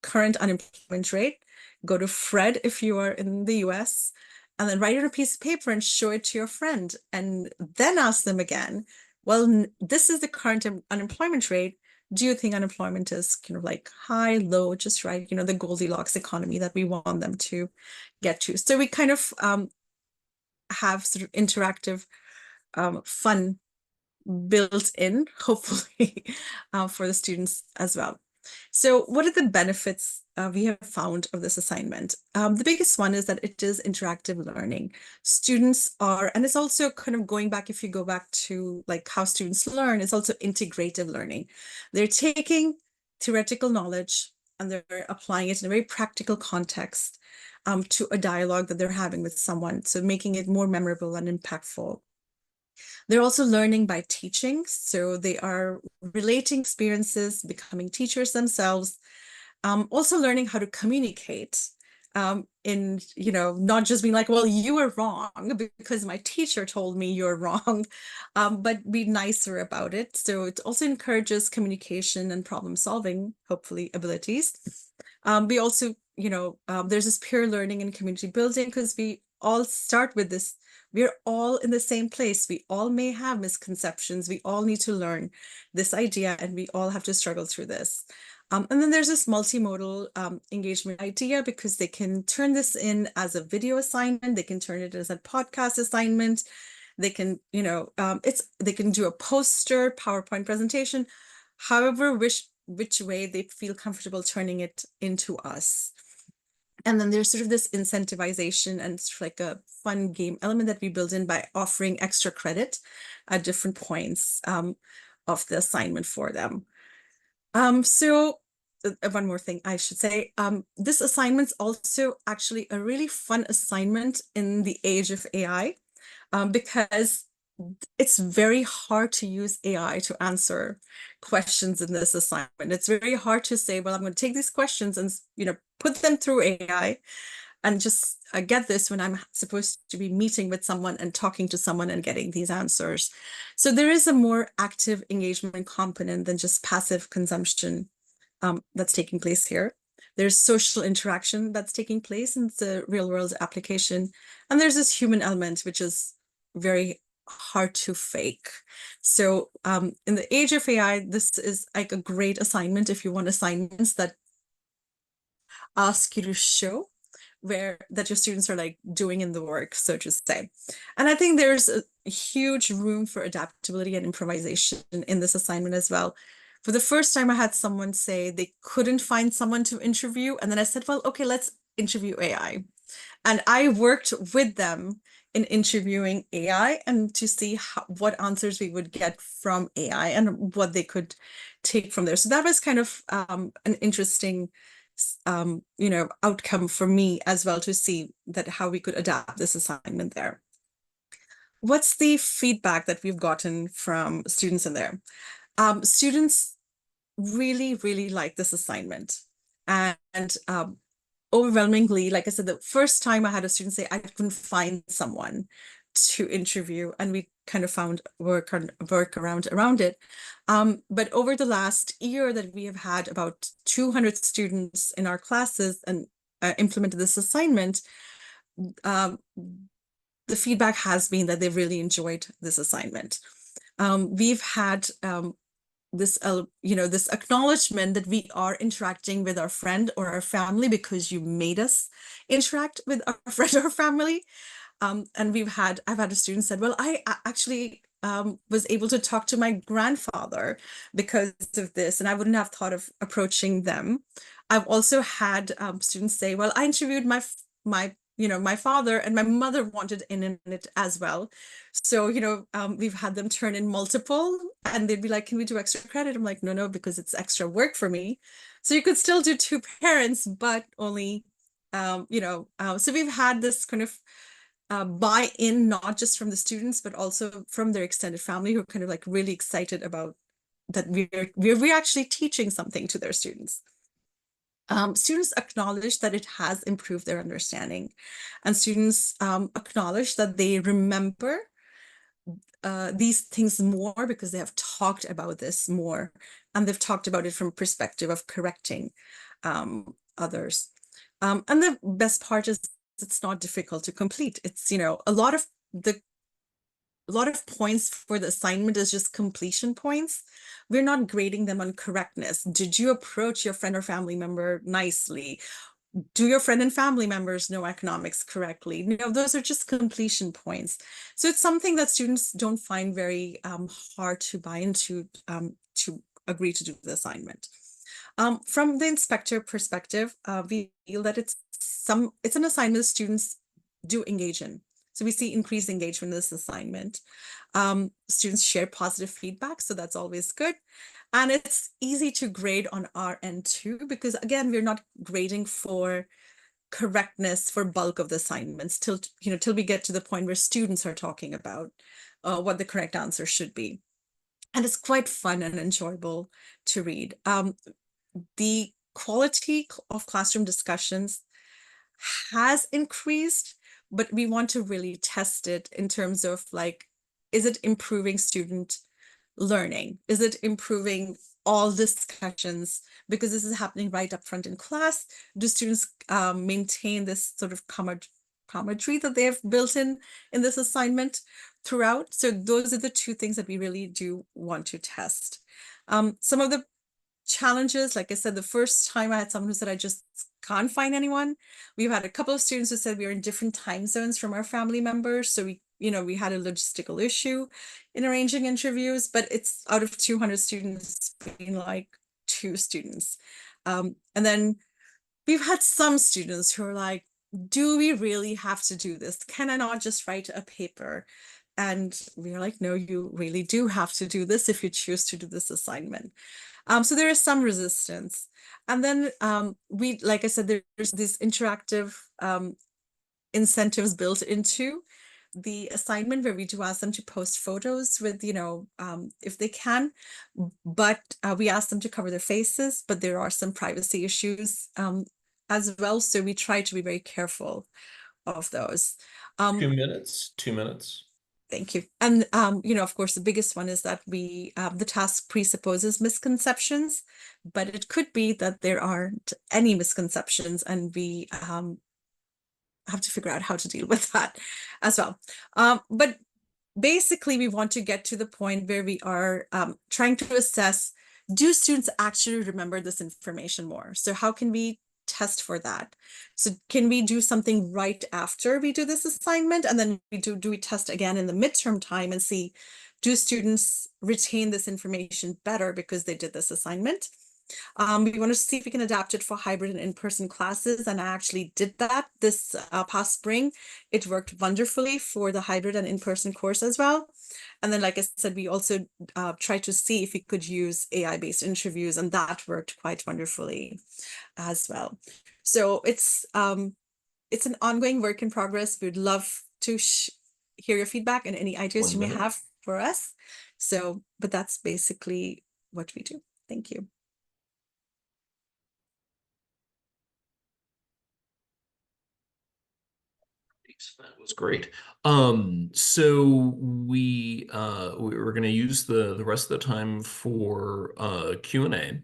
current unemployment rate, go to Fred if you are in the US, and then write it on a piece of paper and show it to your friend. And then ask them again, well, this is the current unemployment rate. Do you think unemployment is kind of like high, low, just right? The Goldilocks economy that we want them to get to. So we kind of have sort of interactive fun built in, hopefully, for the students as well. So what are the benefits we have found of this assignment? The biggest one is that it is interactive learning. Students are, and it's also kind of going back, if you go back to like how students learn, it's also integrative learning. They're taking theoretical knowledge and they're applying it in a very practical context to a dialogue that they're having with someone. So making it more memorable and impactful. They're also learning by teaching. So they are relating experiences, becoming teachers themselves, also learning how to communicate in, not just being like, well, you were wrong because my teacher told me you're wrong, but be nicer about it. So it also encourages communication and problem solving, hopefully, abilities. We also, there's this peer learning and community building because we all start with this. We're all in the same place. We all may have misconceptions. We all need to learn this idea and we all have to struggle through this. And then there's this multimodal engagement idea because they can turn this in as a video assignment. They can turn it as a podcast assignment. They can, they can do a poster, PowerPoint presentation, however, which way they feel comfortable turning it into us. And then there's sort of this incentivization and sort of like a fun game element that we build in by offering extra credit at different points of the assignment for them. So one more thing I should say, this assignment's also actually a really fun assignment in the age of AI because it's very hard to use AI to answer questions in this assignment. It's very hard to say, well, I'm going to take these questions and, put them through AI and just get this when I'm supposed to be meeting with someone and talking to someone and getting these answers. So there is a more active engagement component than just passive consumption that's taking place here. There's social interaction that's taking place in the real world application. And there's this human element, which is very hard to fake. So in the age of AI, this is like a great assignment if you want assignments that ask you to show that your students are like doing in the work, so to say. And I think there's a huge room for adaptability and improvisation in this assignment as well. For the first time, I had someone say they couldn't find someone to interview. And then I said, well, okay, let's interview AI. And I worked with them in interviewing AI and to see what answers we would get from AI and what they could take from there. So that was kind of an interesting outcome for me as well, to see that how we could adapt this assignment there. What's the feedback that we've gotten from students in there? Students really, really like this assignment. And overwhelmingly, like I said, the first time I had a student say, I couldn't find someone to interview, and we kind of found work around it. But over the last year that we have had about 200 students in our classes and implemented this assignment, the feedback has been that they've really enjoyed this assignment. We've had this acknowledgement that we are interacting with our friend or our family because you made us interact with our friend or family. And I've had a student said, well, I actually was able to talk to my grandfather because of this, and I wouldn't have thought of approaching them. I've also had students say, well, I interviewed my father, and my mother wanted in it as well. So, we've had them turn in multiple, and they'd be like, can we do extra credit? I'm like, no, because it's extra work for me. So you could still do 2 parents, but only, so we've had this kind of buy-in, not just from the students, but also from their extended family, who are kind of like really excited about that we're actually teaching something to their students. Students acknowledge that it has improved their understanding, and students acknowledge that they remember these things more because they have talked about this more, and they've talked about it from a perspective of correcting others. And the best part is it's not difficult to complete. It's, a lot of points for the assignment is just completion points. We're not grading them on correctness. Did you approach your friend or family member nicely? Do your friend and family members know economics correctly? Those are just completion points. So it's something that students don't find very hard to buy into, to agree to do the assignment. From the inspector perspective, we feel that it's an assignment students do engage in. So we see increased engagement in this assignment. Students share positive feedback, so that's always good. And it's easy to grade on our end too, because again, we're not grading for correctness for bulk of the assignments till we get to the point where students are talking about what the correct answer should be. And it's quite fun and enjoyable to read. The quality of classroom discussions has increased, but we want to really test it in terms of like, is it improving student learning? Is it improving all discussions? Because this is happening right up front in class. Do students maintain this sort of camaraderie that they have built in this assignment throughout? So those are the 2 things that we really do want to test. Some of the challenges, like I said, the first time I had someone who said, I just can't find anyone. We've had a couple of students who said we are in different time zones from our family members. So we had a logistical issue in arranging interviews, but it's out of 200 students, being like 2 students. And then we've had some students who are like, do we really have to do this? Can I not just write a paper? And we're like, no, you really do have to do this if you choose to do this assignment. So there is some resistance. And then like I said, there's these interactive incentives built into the assignment where we do ask them to post photos with, if they can, but we ask them to cover their faces, but there are some privacy issues as well. So we try to be very careful of those. 2 minutes, 2 minutes. Thank you. And, of course, the biggest one is that the task presupposes misconceptions, but it could be that there aren't any misconceptions, and we have to figure out how to deal with that as well. But basically, we want to get to the point where we are trying to assess, do students actually remember this information more? So how can we test for that? So can we do something right after we do this assignment, and then do we test again in the midterm time and see, do students retain this information better because they did this assignment? We want to see if we can adapt it for hybrid and in-person classes, and I actually did that this past spring. It worked wonderfully for the hybrid and in-person course as well. And then, like I said, we also tried to see if we could use AI-based interviews, and that worked quite wonderfully as well. So it's an ongoing work in progress. We'd love to hear your feedback and any ideas you may have for us. So, but that's basically what we do. Thank you. That was great. So we're going to use the rest of the time for Q&A.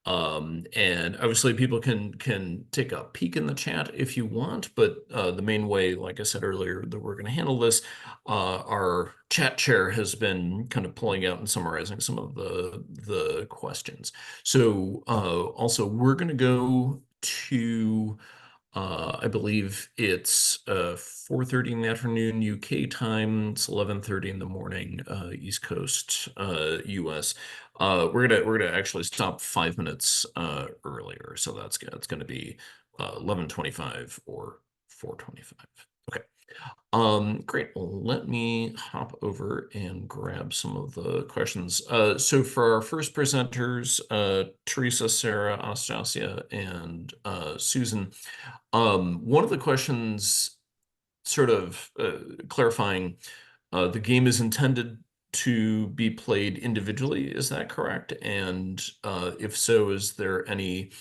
And obviously people can take a peek in the chat if you want, but the main way, like I said earlier, that we're going to handle this, our chat chair has been kind of pulling out and summarizing some of the questions. So also we're going to go to I believe it's 4:30 in the afternoon UK time. It's 11:30 in the morning East Coast US. We're gonna actually stop 5 minutes earlier, so that's gonna be 11:25 or 4:25. Okay. Great. Let me hop over and grab some of the questions. So for our first presenters, Teresa, Sarah, Anastasia, and Susan, one of the questions sort of clarifying, the game is intended to be played individually, is that correct? And if so, is there any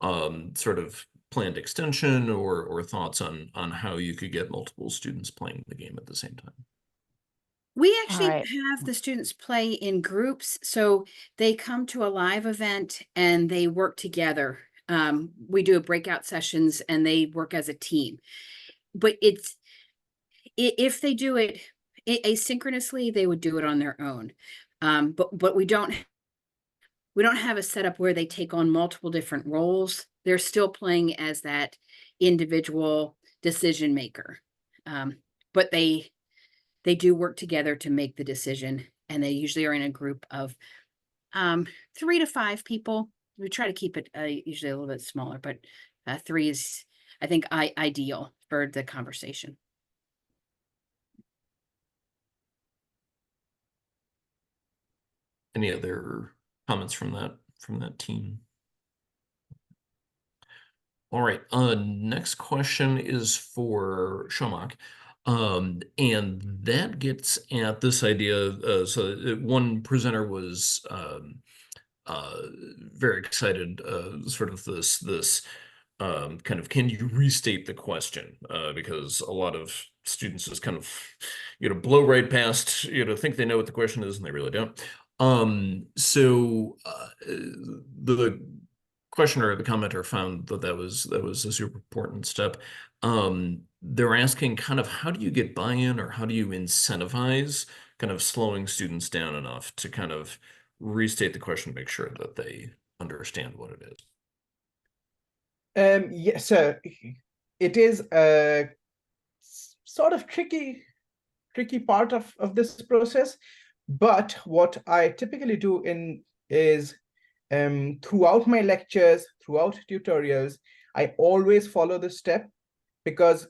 sort of planned extension or thoughts on how you could get multiple students playing the game at the same time? We actually right. have the students play in groups, so they come to a live event and they work together. We do breakout sessions and they work as a team. But if they do it asynchronously, they would do it on their own. But we don't have a setup where they take on multiple different roles. They're still playing as that individual decision maker. But they do work together to make the decision, and they usually are in a group of 3 to 5 people. We try to keep it usually a little bit smaller, but 3 is, I think, ideal for the conversation. Any other comments from that team? All right. Next question is for Shomak. And that gets at this idea. So one presenter was very excited, sort of this kind of, can you restate the question? Because a lot of students just kind of, blow right past, think they know what the question is and they really don't. So the questioner or the commenter found that was a super important step. They're asking kind of, how do you get buy-in, or how do you incentivize kind of slowing students down enough to kind of restate the question, make sure that they understand what it is? Yes, so it is a sort of tricky part of this process. But what I typically do is throughout my lectures, throughout tutorials, I always follow this step, because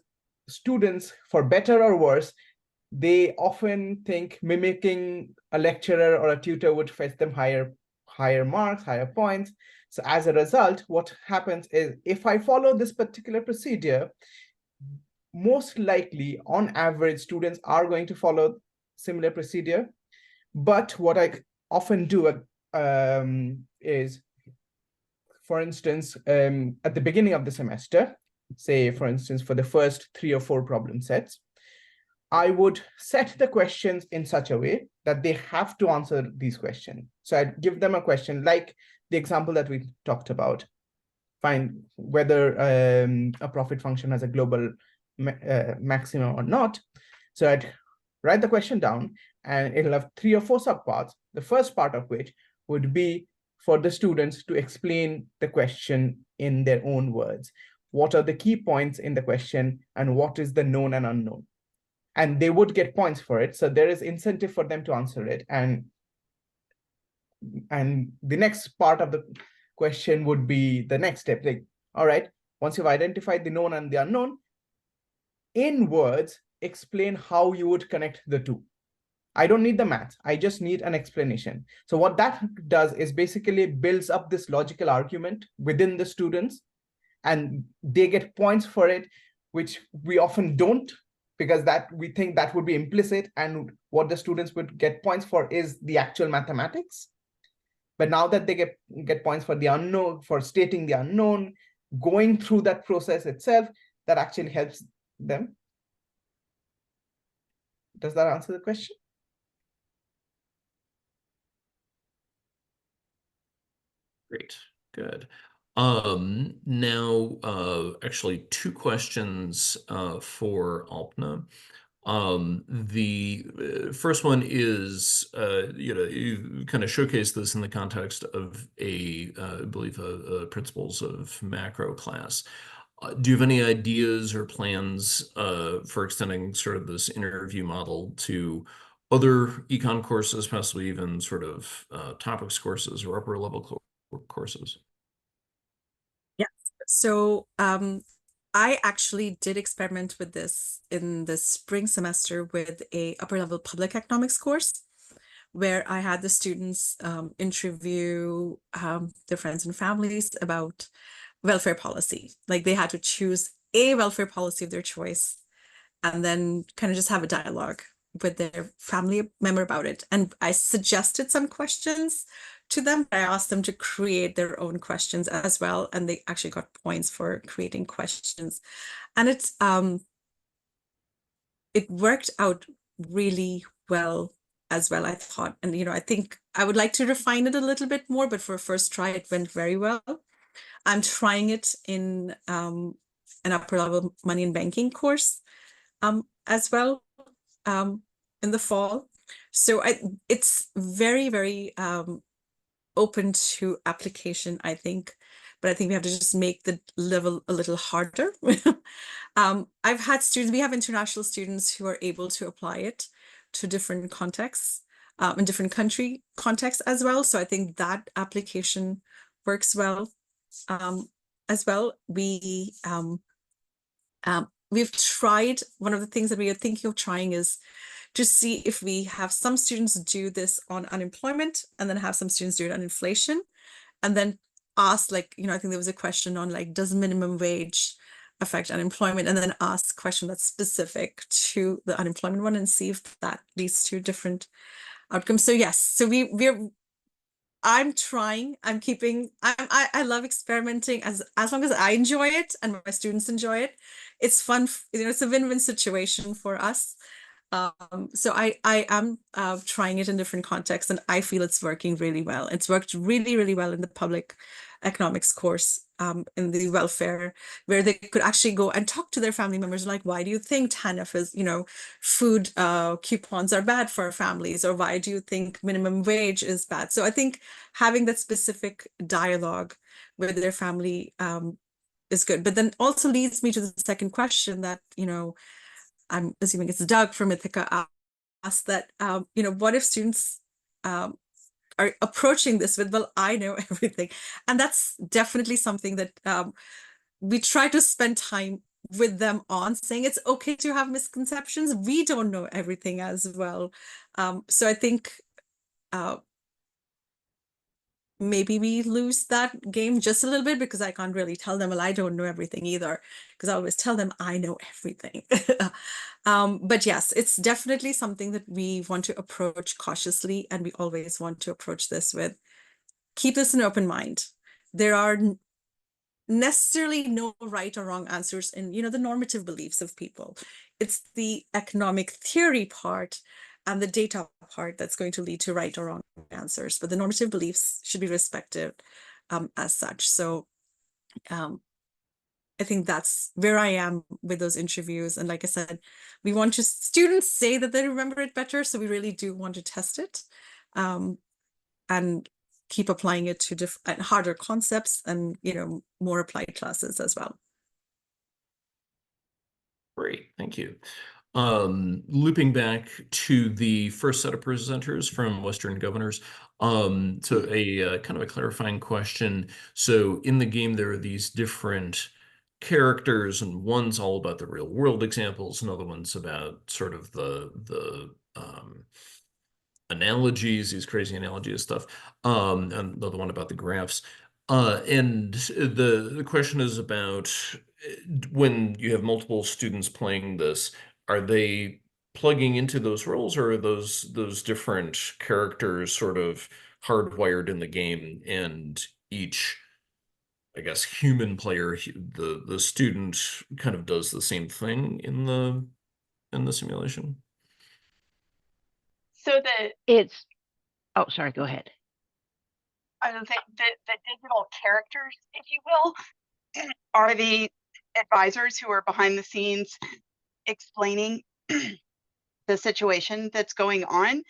students, for better or worse, they often think mimicking a lecturer or a tutor would fetch them higher marks, higher points. So as a result, what happens is, if I follow this particular procedure, most likely, on average, students are going to follow similar procedure. But what I often do is, for instance, at the beginning of the semester, say, for instance, for the first 3 or 4 problem sets, I would set the questions in such a way that they have to answer these questions. So I'd give them a question like the example that we talked about. Find whether a profit function has a global maximum or not. So I'd write the question down, and it'll have 3 or 4 subparts. The first part of which would be for the students to explain the question in their own words. What are the key points in the question, and what is the known and unknown? And they would get points for it. So there is incentive for them to answer it. And the next part of the question would be the next step. Like, all right, once you've identified the known and the unknown, in words, explain how you would connect the two. I don't need the math. I just need an explanation. So what that does is basically builds up this logical argument within the students, and they get points for it, which we often don't, because that we think that would be implicit, and what the students would get points for is the actual mathematics. But now that they get points for the unknown, for stating the unknown, going through that process itself, that actually helps them. Does that answer the question? Great, good. Now, actually 2 questions for Alpna. The first one is, you kind of showcased this in the context of I believe, a principles of macro class. Do you have any ideas or plans for extending sort of this interview model to other econ courses, possibly even sort of topics courses or upper level courses? Yes. So I actually did experiment with this in the spring semester with a upper level public economics course, where I had the students interview their friends and families about welfare policy. Like they had to choose a welfare policy of their choice and then kind of just have a dialogue with their family member about it. And I suggested some questions to them. I asked them to create their own questions as well. And they actually got points for creating questions. And it worked out really well as well, I thought. And, I think I would like to refine it a little bit more, but for a first try, it went very well. I'm trying it in an upper level money and banking course as well in the fall. So it's very, very open to application, I think. But I think we have to just make the level a little harder. I've had students, we have international students who are able to apply it to different contexts, in different country contexts as well. So I think that application works well as well. We've tried, one of the things that we are thinking of trying is to see if we have some students do this on unemployment and then have some students do it on inflation, and then ask, like, I think there was a question on, like, does minimum wage affect unemployment, and then ask a question that's specific to the unemployment one and see if that leads to different outcomes. So yes, so I'm trying, I love experimenting as long as I enjoy it and my students enjoy it. It's fun, it's a win-win situation for us. So I am trying it in different contexts, and I feel it's working really well. It's worked really, really well in the public economics course, in the welfare, where they could actually go and talk to their family members, like, why do you think TANF is, food coupons are bad for families, or why do you think minimum wage is bad? So I think having that specific dialogue with their family is good. But then also leads me to the second question that, I'm assuming it's Doug from Ithaca asked that, what if students are approaching this with, well, I know everything. And that's definitely something that we try to spend time with them on, saying it's okay to have misconceptions. We don't know everything as well. So I think maybe we lose that game just a little bit, because I can't really tell them, well, I don't know everything either, because I always tell them I know everything. But yes, it's definitely something that we want to approach cautiously, and we always want to approach this with, keep this an open mind. There are necessarily no right or wrong answers in, the normative beliefs of people. It's the economic theory part and the data part that's going to lead to right or wrong answers, but the normative beliefs should be respected as such. So I think that's where I am with those interviews. And like I said, we want to, students say that they remember it better, so we really do want to test it and keep applying it to different harder concepts and, more applied classes as well. Great, thank you. Looping back to the first set of presenters from Western Governors, to a kind of a clarifying question. So in the game, there are these different characters, and one's all about the real world examples, another one's about sort of the analogies, these crazy analogies stuff, and another one about the graphs. And the question is about when you have multiple students playing this, are they plugging into those roles, or are those different characters sort of hardwired in the game, and each, I guess, human player, the student, kind of does the same thing in the simulation? So It's, oh, sorry, go ahead. I would say the digital characters, if you will, are the advisors who are behind the scenes explaining the situation that's going on.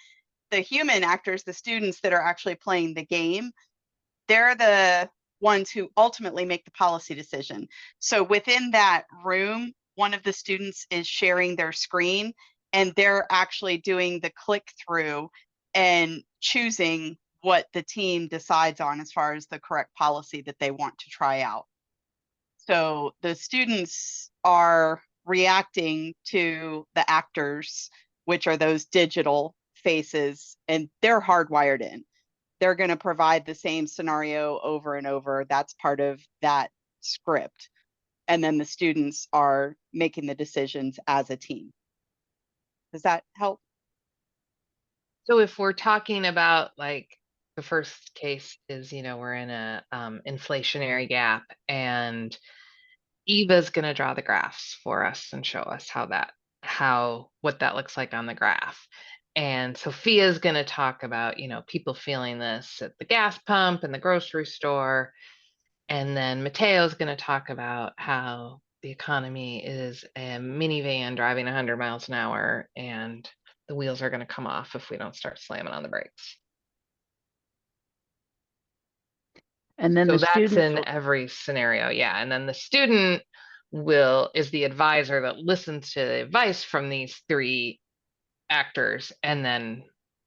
The human actors, the students that are actually playing the game, they're the ones who ultimately make the policy decision. So within that room, one of the students is sharing their screen and they're actually doing the click through and choosing what the team decides on as far as the correct policy that they want to try out. So the students are reacting to the actors, which are those digital faces, and they're hardwired in. They're going to provide the same scenario over and over. That's part of that script. And then the students are making the decisions as a team. Does that help? So if we're talking about like the first case is, we're in a inflationary gap, and Eva's going to draw the graphs for us and show us what that looks like on the graph. And Sophia's going to talk about, people feeling this at the gas pump and the grocery store. And then Mateo's going to talk about how the economy is a minivan driving 100 miles an hour and the wheels are going to come off if we don't start slamming on the brakes. And then So the that's students in will- every scenario. Yeah. And then the student is the advisor that listens to the advice from these three actors, and then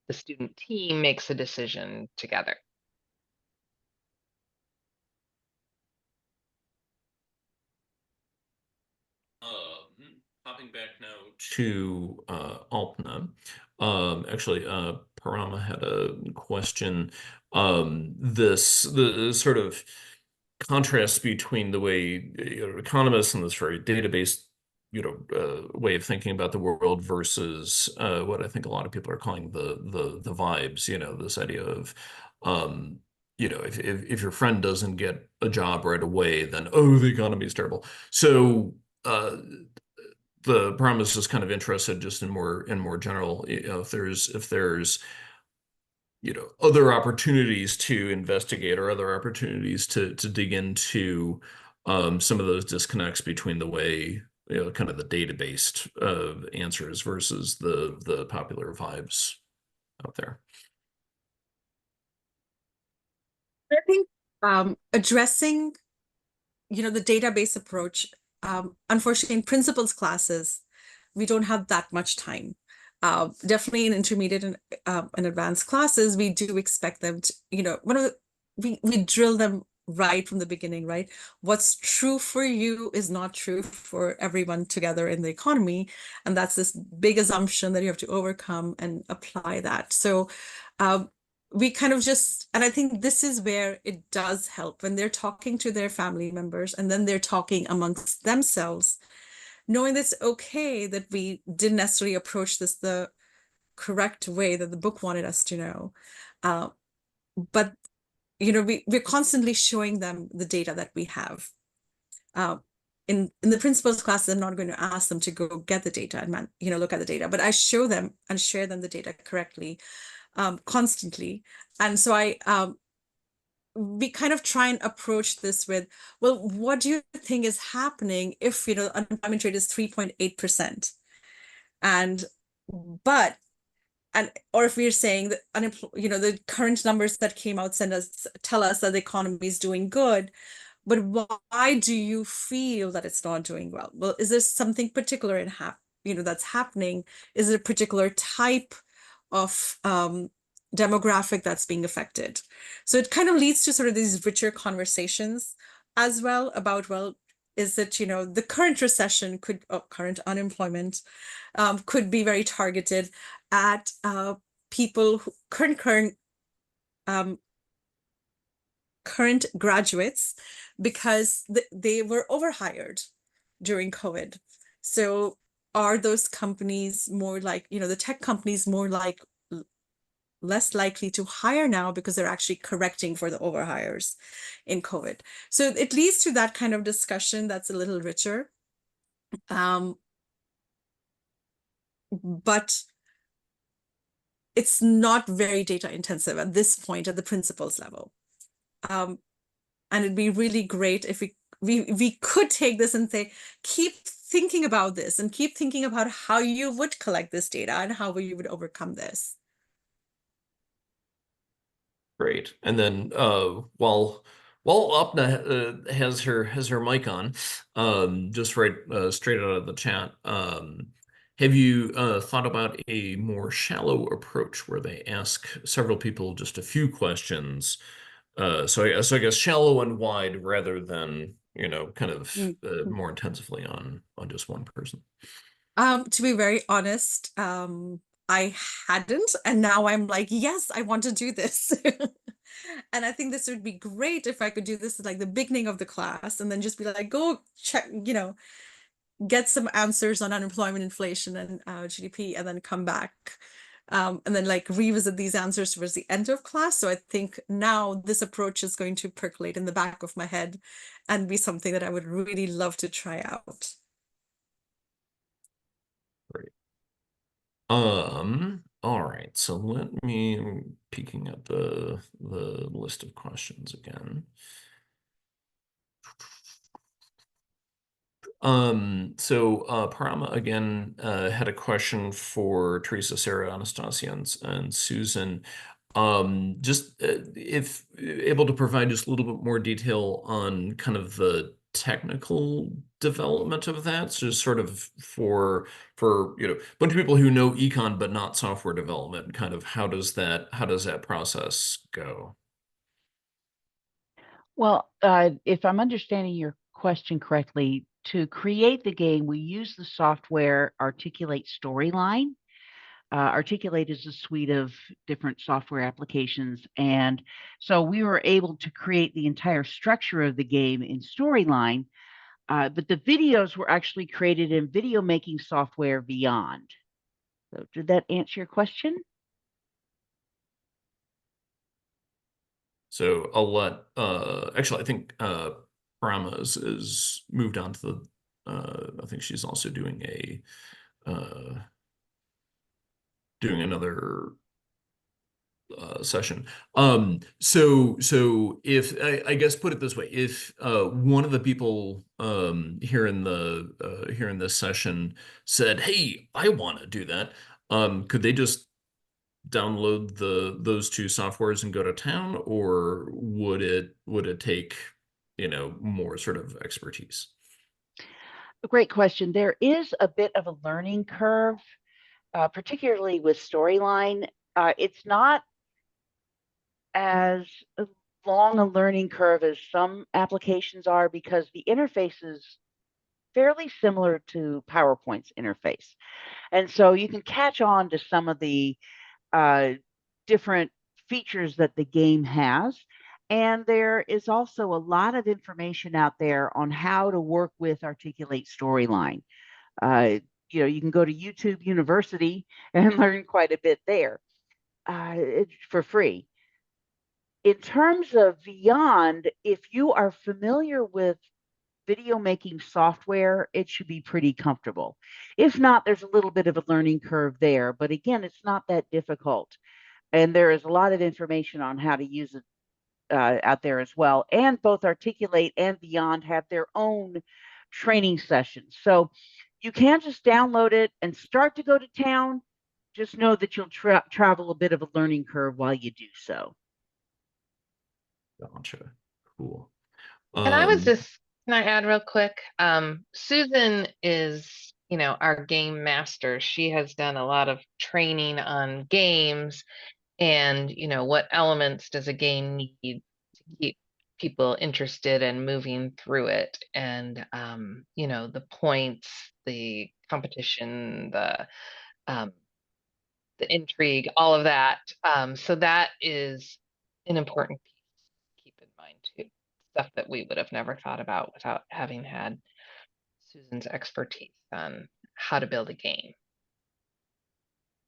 the student team makes a decision together. Hopping back now to Alpna. Actually, Parama had a question. The sort of contrast between the way economists and this very database way of thinking about the world versus what I think a lot of people are calling the vibes, this idea of if your friend doesn't get a job right away, then the economy is terrible. So the premise is kind of interested just in more general, if there's other opportunities to investigate or other opportunities to dig into some of those disconnects between the way kind of the data-based answers versus the popular vibes out there. I think addressing, the database approach, unfortunately in principles classes, we don't have that much time. Definitely in intermediate and advanced classes, we do expect them to, we drill them right from the beginning, right? What's true for you is not true for everyone together in the economy. And that's this big assumption that you have to overcome and apply that. So we kind of and I think this is where it does help when they're talking to their family members and then they're talking amongst themselves, knowing that it's okay that we didn't necessarily approach this the correct way that the book wanted us to know. But, we're constantly showing them the data that we have. In the principles class, I'm not going to ask them to go get the data and, look at the data, but I show them and share them the data correctly, constantly. And so we kind of try and approach this with, well, what do you think is happening if, unemployment rate is 3.8%? Or if we're saying that the current numbers that came out tell us that the economy is doing good, but why do you feel that it's not doing well? Well, is there something particular that's happening? Is it a particular type of demographic that's being affected? So it kind of leads to sort of these richer conversations as well about, well, is that, the current recession current unemployment could be very targeted at people who current graduates, because they were overhired during COVID. So are those companies more like, the tech companies less likely to hire now because they're actually correcting for the overhires in COVID? So it leads to that kind of discussion that's a little richer. But it's not very data intensive at this point at the principles level. And it'd be really great if we could take this and say, keep thinking about this and keep thinking about how you would collect this data and how you would overcome this. Great. And then while Well, Upna has her mic on, just right straight out of the chat. Have you thought about a more shallow approach where they ask several people just a few questions? So I guess shallow and wide rather than, kind of more intensively on just one person. To be very honest, I hadn't, and now I'm like, yes, I want to do this. And I think this would be great if I could do this at like the beginning of the class and then just be like, go check, get some answers on unemployment, inflation, and GDP, and then come back. And then like revisit these answers towards the end of class. So I think now this approach is going to percolate in the back of my head and be something that I would really love to try out. Great. All right. So let me peeking at the list of questions again. So Parama again had a question for Teresa, Sarah, Anastasia, and Susan. Just if able to provide just a little bit more detail on kind of the technical development of that, so just sort of for a bunch of people who know econ but not software development, kind of how does that process go? Well, if I'm understanding your question correctly, to create the game, we use the software Articulate Storyline. Articulate is a suite of different software applications. And so we were able to create the entire structure of the game in Storyline, but the videos were actually created in video making software Vyond. So did that answer your question? So I'll let actually I think Parama is moved on to the I think she's also doing another session. So if I guess put it this way, if one of the people here in this session said, "Hey, I want to do that," could they just download those two softwares and go to town, or would it take, more sort of expertise? A great question. There is a bit of a learning curve, particularly with Storyline. It's not as long a learning curve as some applications are because the interface is fairly similar to PowerPoint's interface. And so you can catch on to some of the different features that the game has. And there is also a lot of information out there on how to work with Articulate Storyline. You can go to YouTube University and learn quite a bit there for free. In terms of Vyond, if you are familiar with video making software, it should be pretty comfortable. If not, there's a little bit of a learning curve there, but again, it's not that difficult. And there is a lot of information on how to use it out there as well. And both Articulate and Vyond have their own training sessions. So you can just download it and start to go to town. Just know that you'll travel a bit of a learning curve while you do so. Gotcha. Cool. And I was just, can I add real quick? Susan is, our game master. She has done a lot of training on games and, what elements does a game need to keep people interested and moving through it. And, the points, the competition, the intrigue, all of that. So that is an important piece to keep in mind too. Stuff that we would have never thought about without having had Susan's expertise on how to build a game.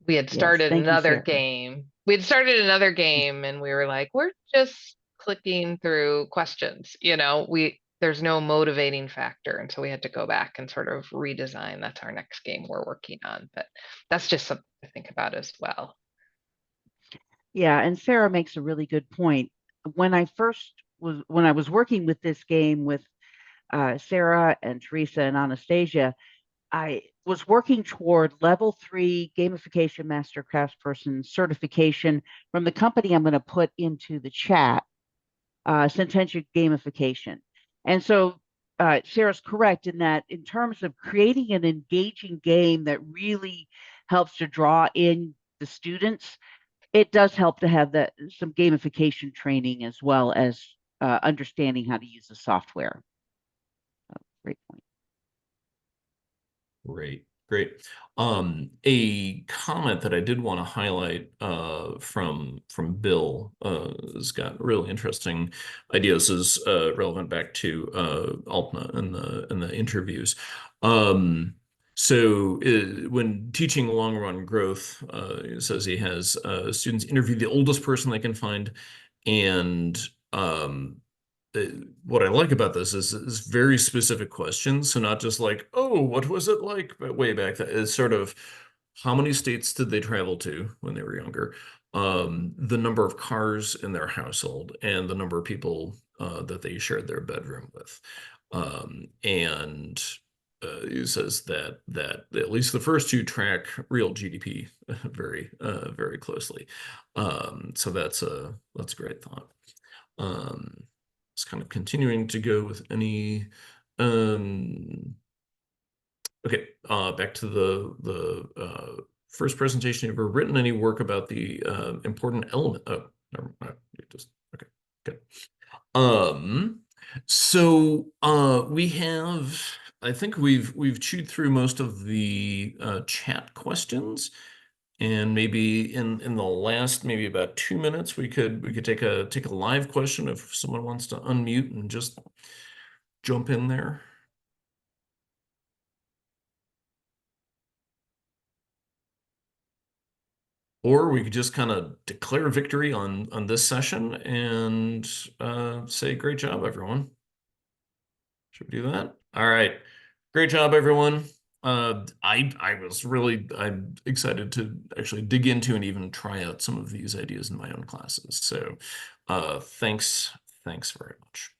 We had started another game. We had started another game and we were like, we're just clicking through questions. There's no motivating factor. And so we had to go back and sort of redesign. That's our next game we're working on. But that's just something to think about as well. Yeah, and Sarah makes a really good point. When I was working with this game with Sarah and Teresa and Anastasia, I was working toward level 3 gamification master craftsperson certification from the company I'm going to put into the chat. sentential gamification. And so Sarah's correct in that in terms of creating an engaging game that really helps to draw in the students, it does help to have some gamification training as well as understanding how to use the software. Great point. Great. A comment that I did want to highlight from Bill has got really interesting ideas, is relevant back to Alpna in the interviews. So when teaching long run growth, it says he has students interview the oldest person they can find, and what I like about this is very specific questions. So not just like, oh, what was it like way back then? It's sort of, how many states did they travel to when they were younger? The number of cars in their household, and the number of people that they shared their bedroom with. And he says that at least the first two track real GDP very closely. So that's a great thought. It's kind of continuing to go with any okay, back to the first presentation. Have you ever written any work about the important element? Oh, never mind. Just okay, good. So we have, I think we've chewed through most of the chat questions. And maybe in the last maybe about 2 minutes, we could take a live question if someone wants to unmute and just jump in there. Or we could just kind of declare victory on this session and say, great job, everyone. Should we do that? All right. Great job, everyone. I'm excited to actually dig into and even try out some of these ideas in my own classes. So thanks very much.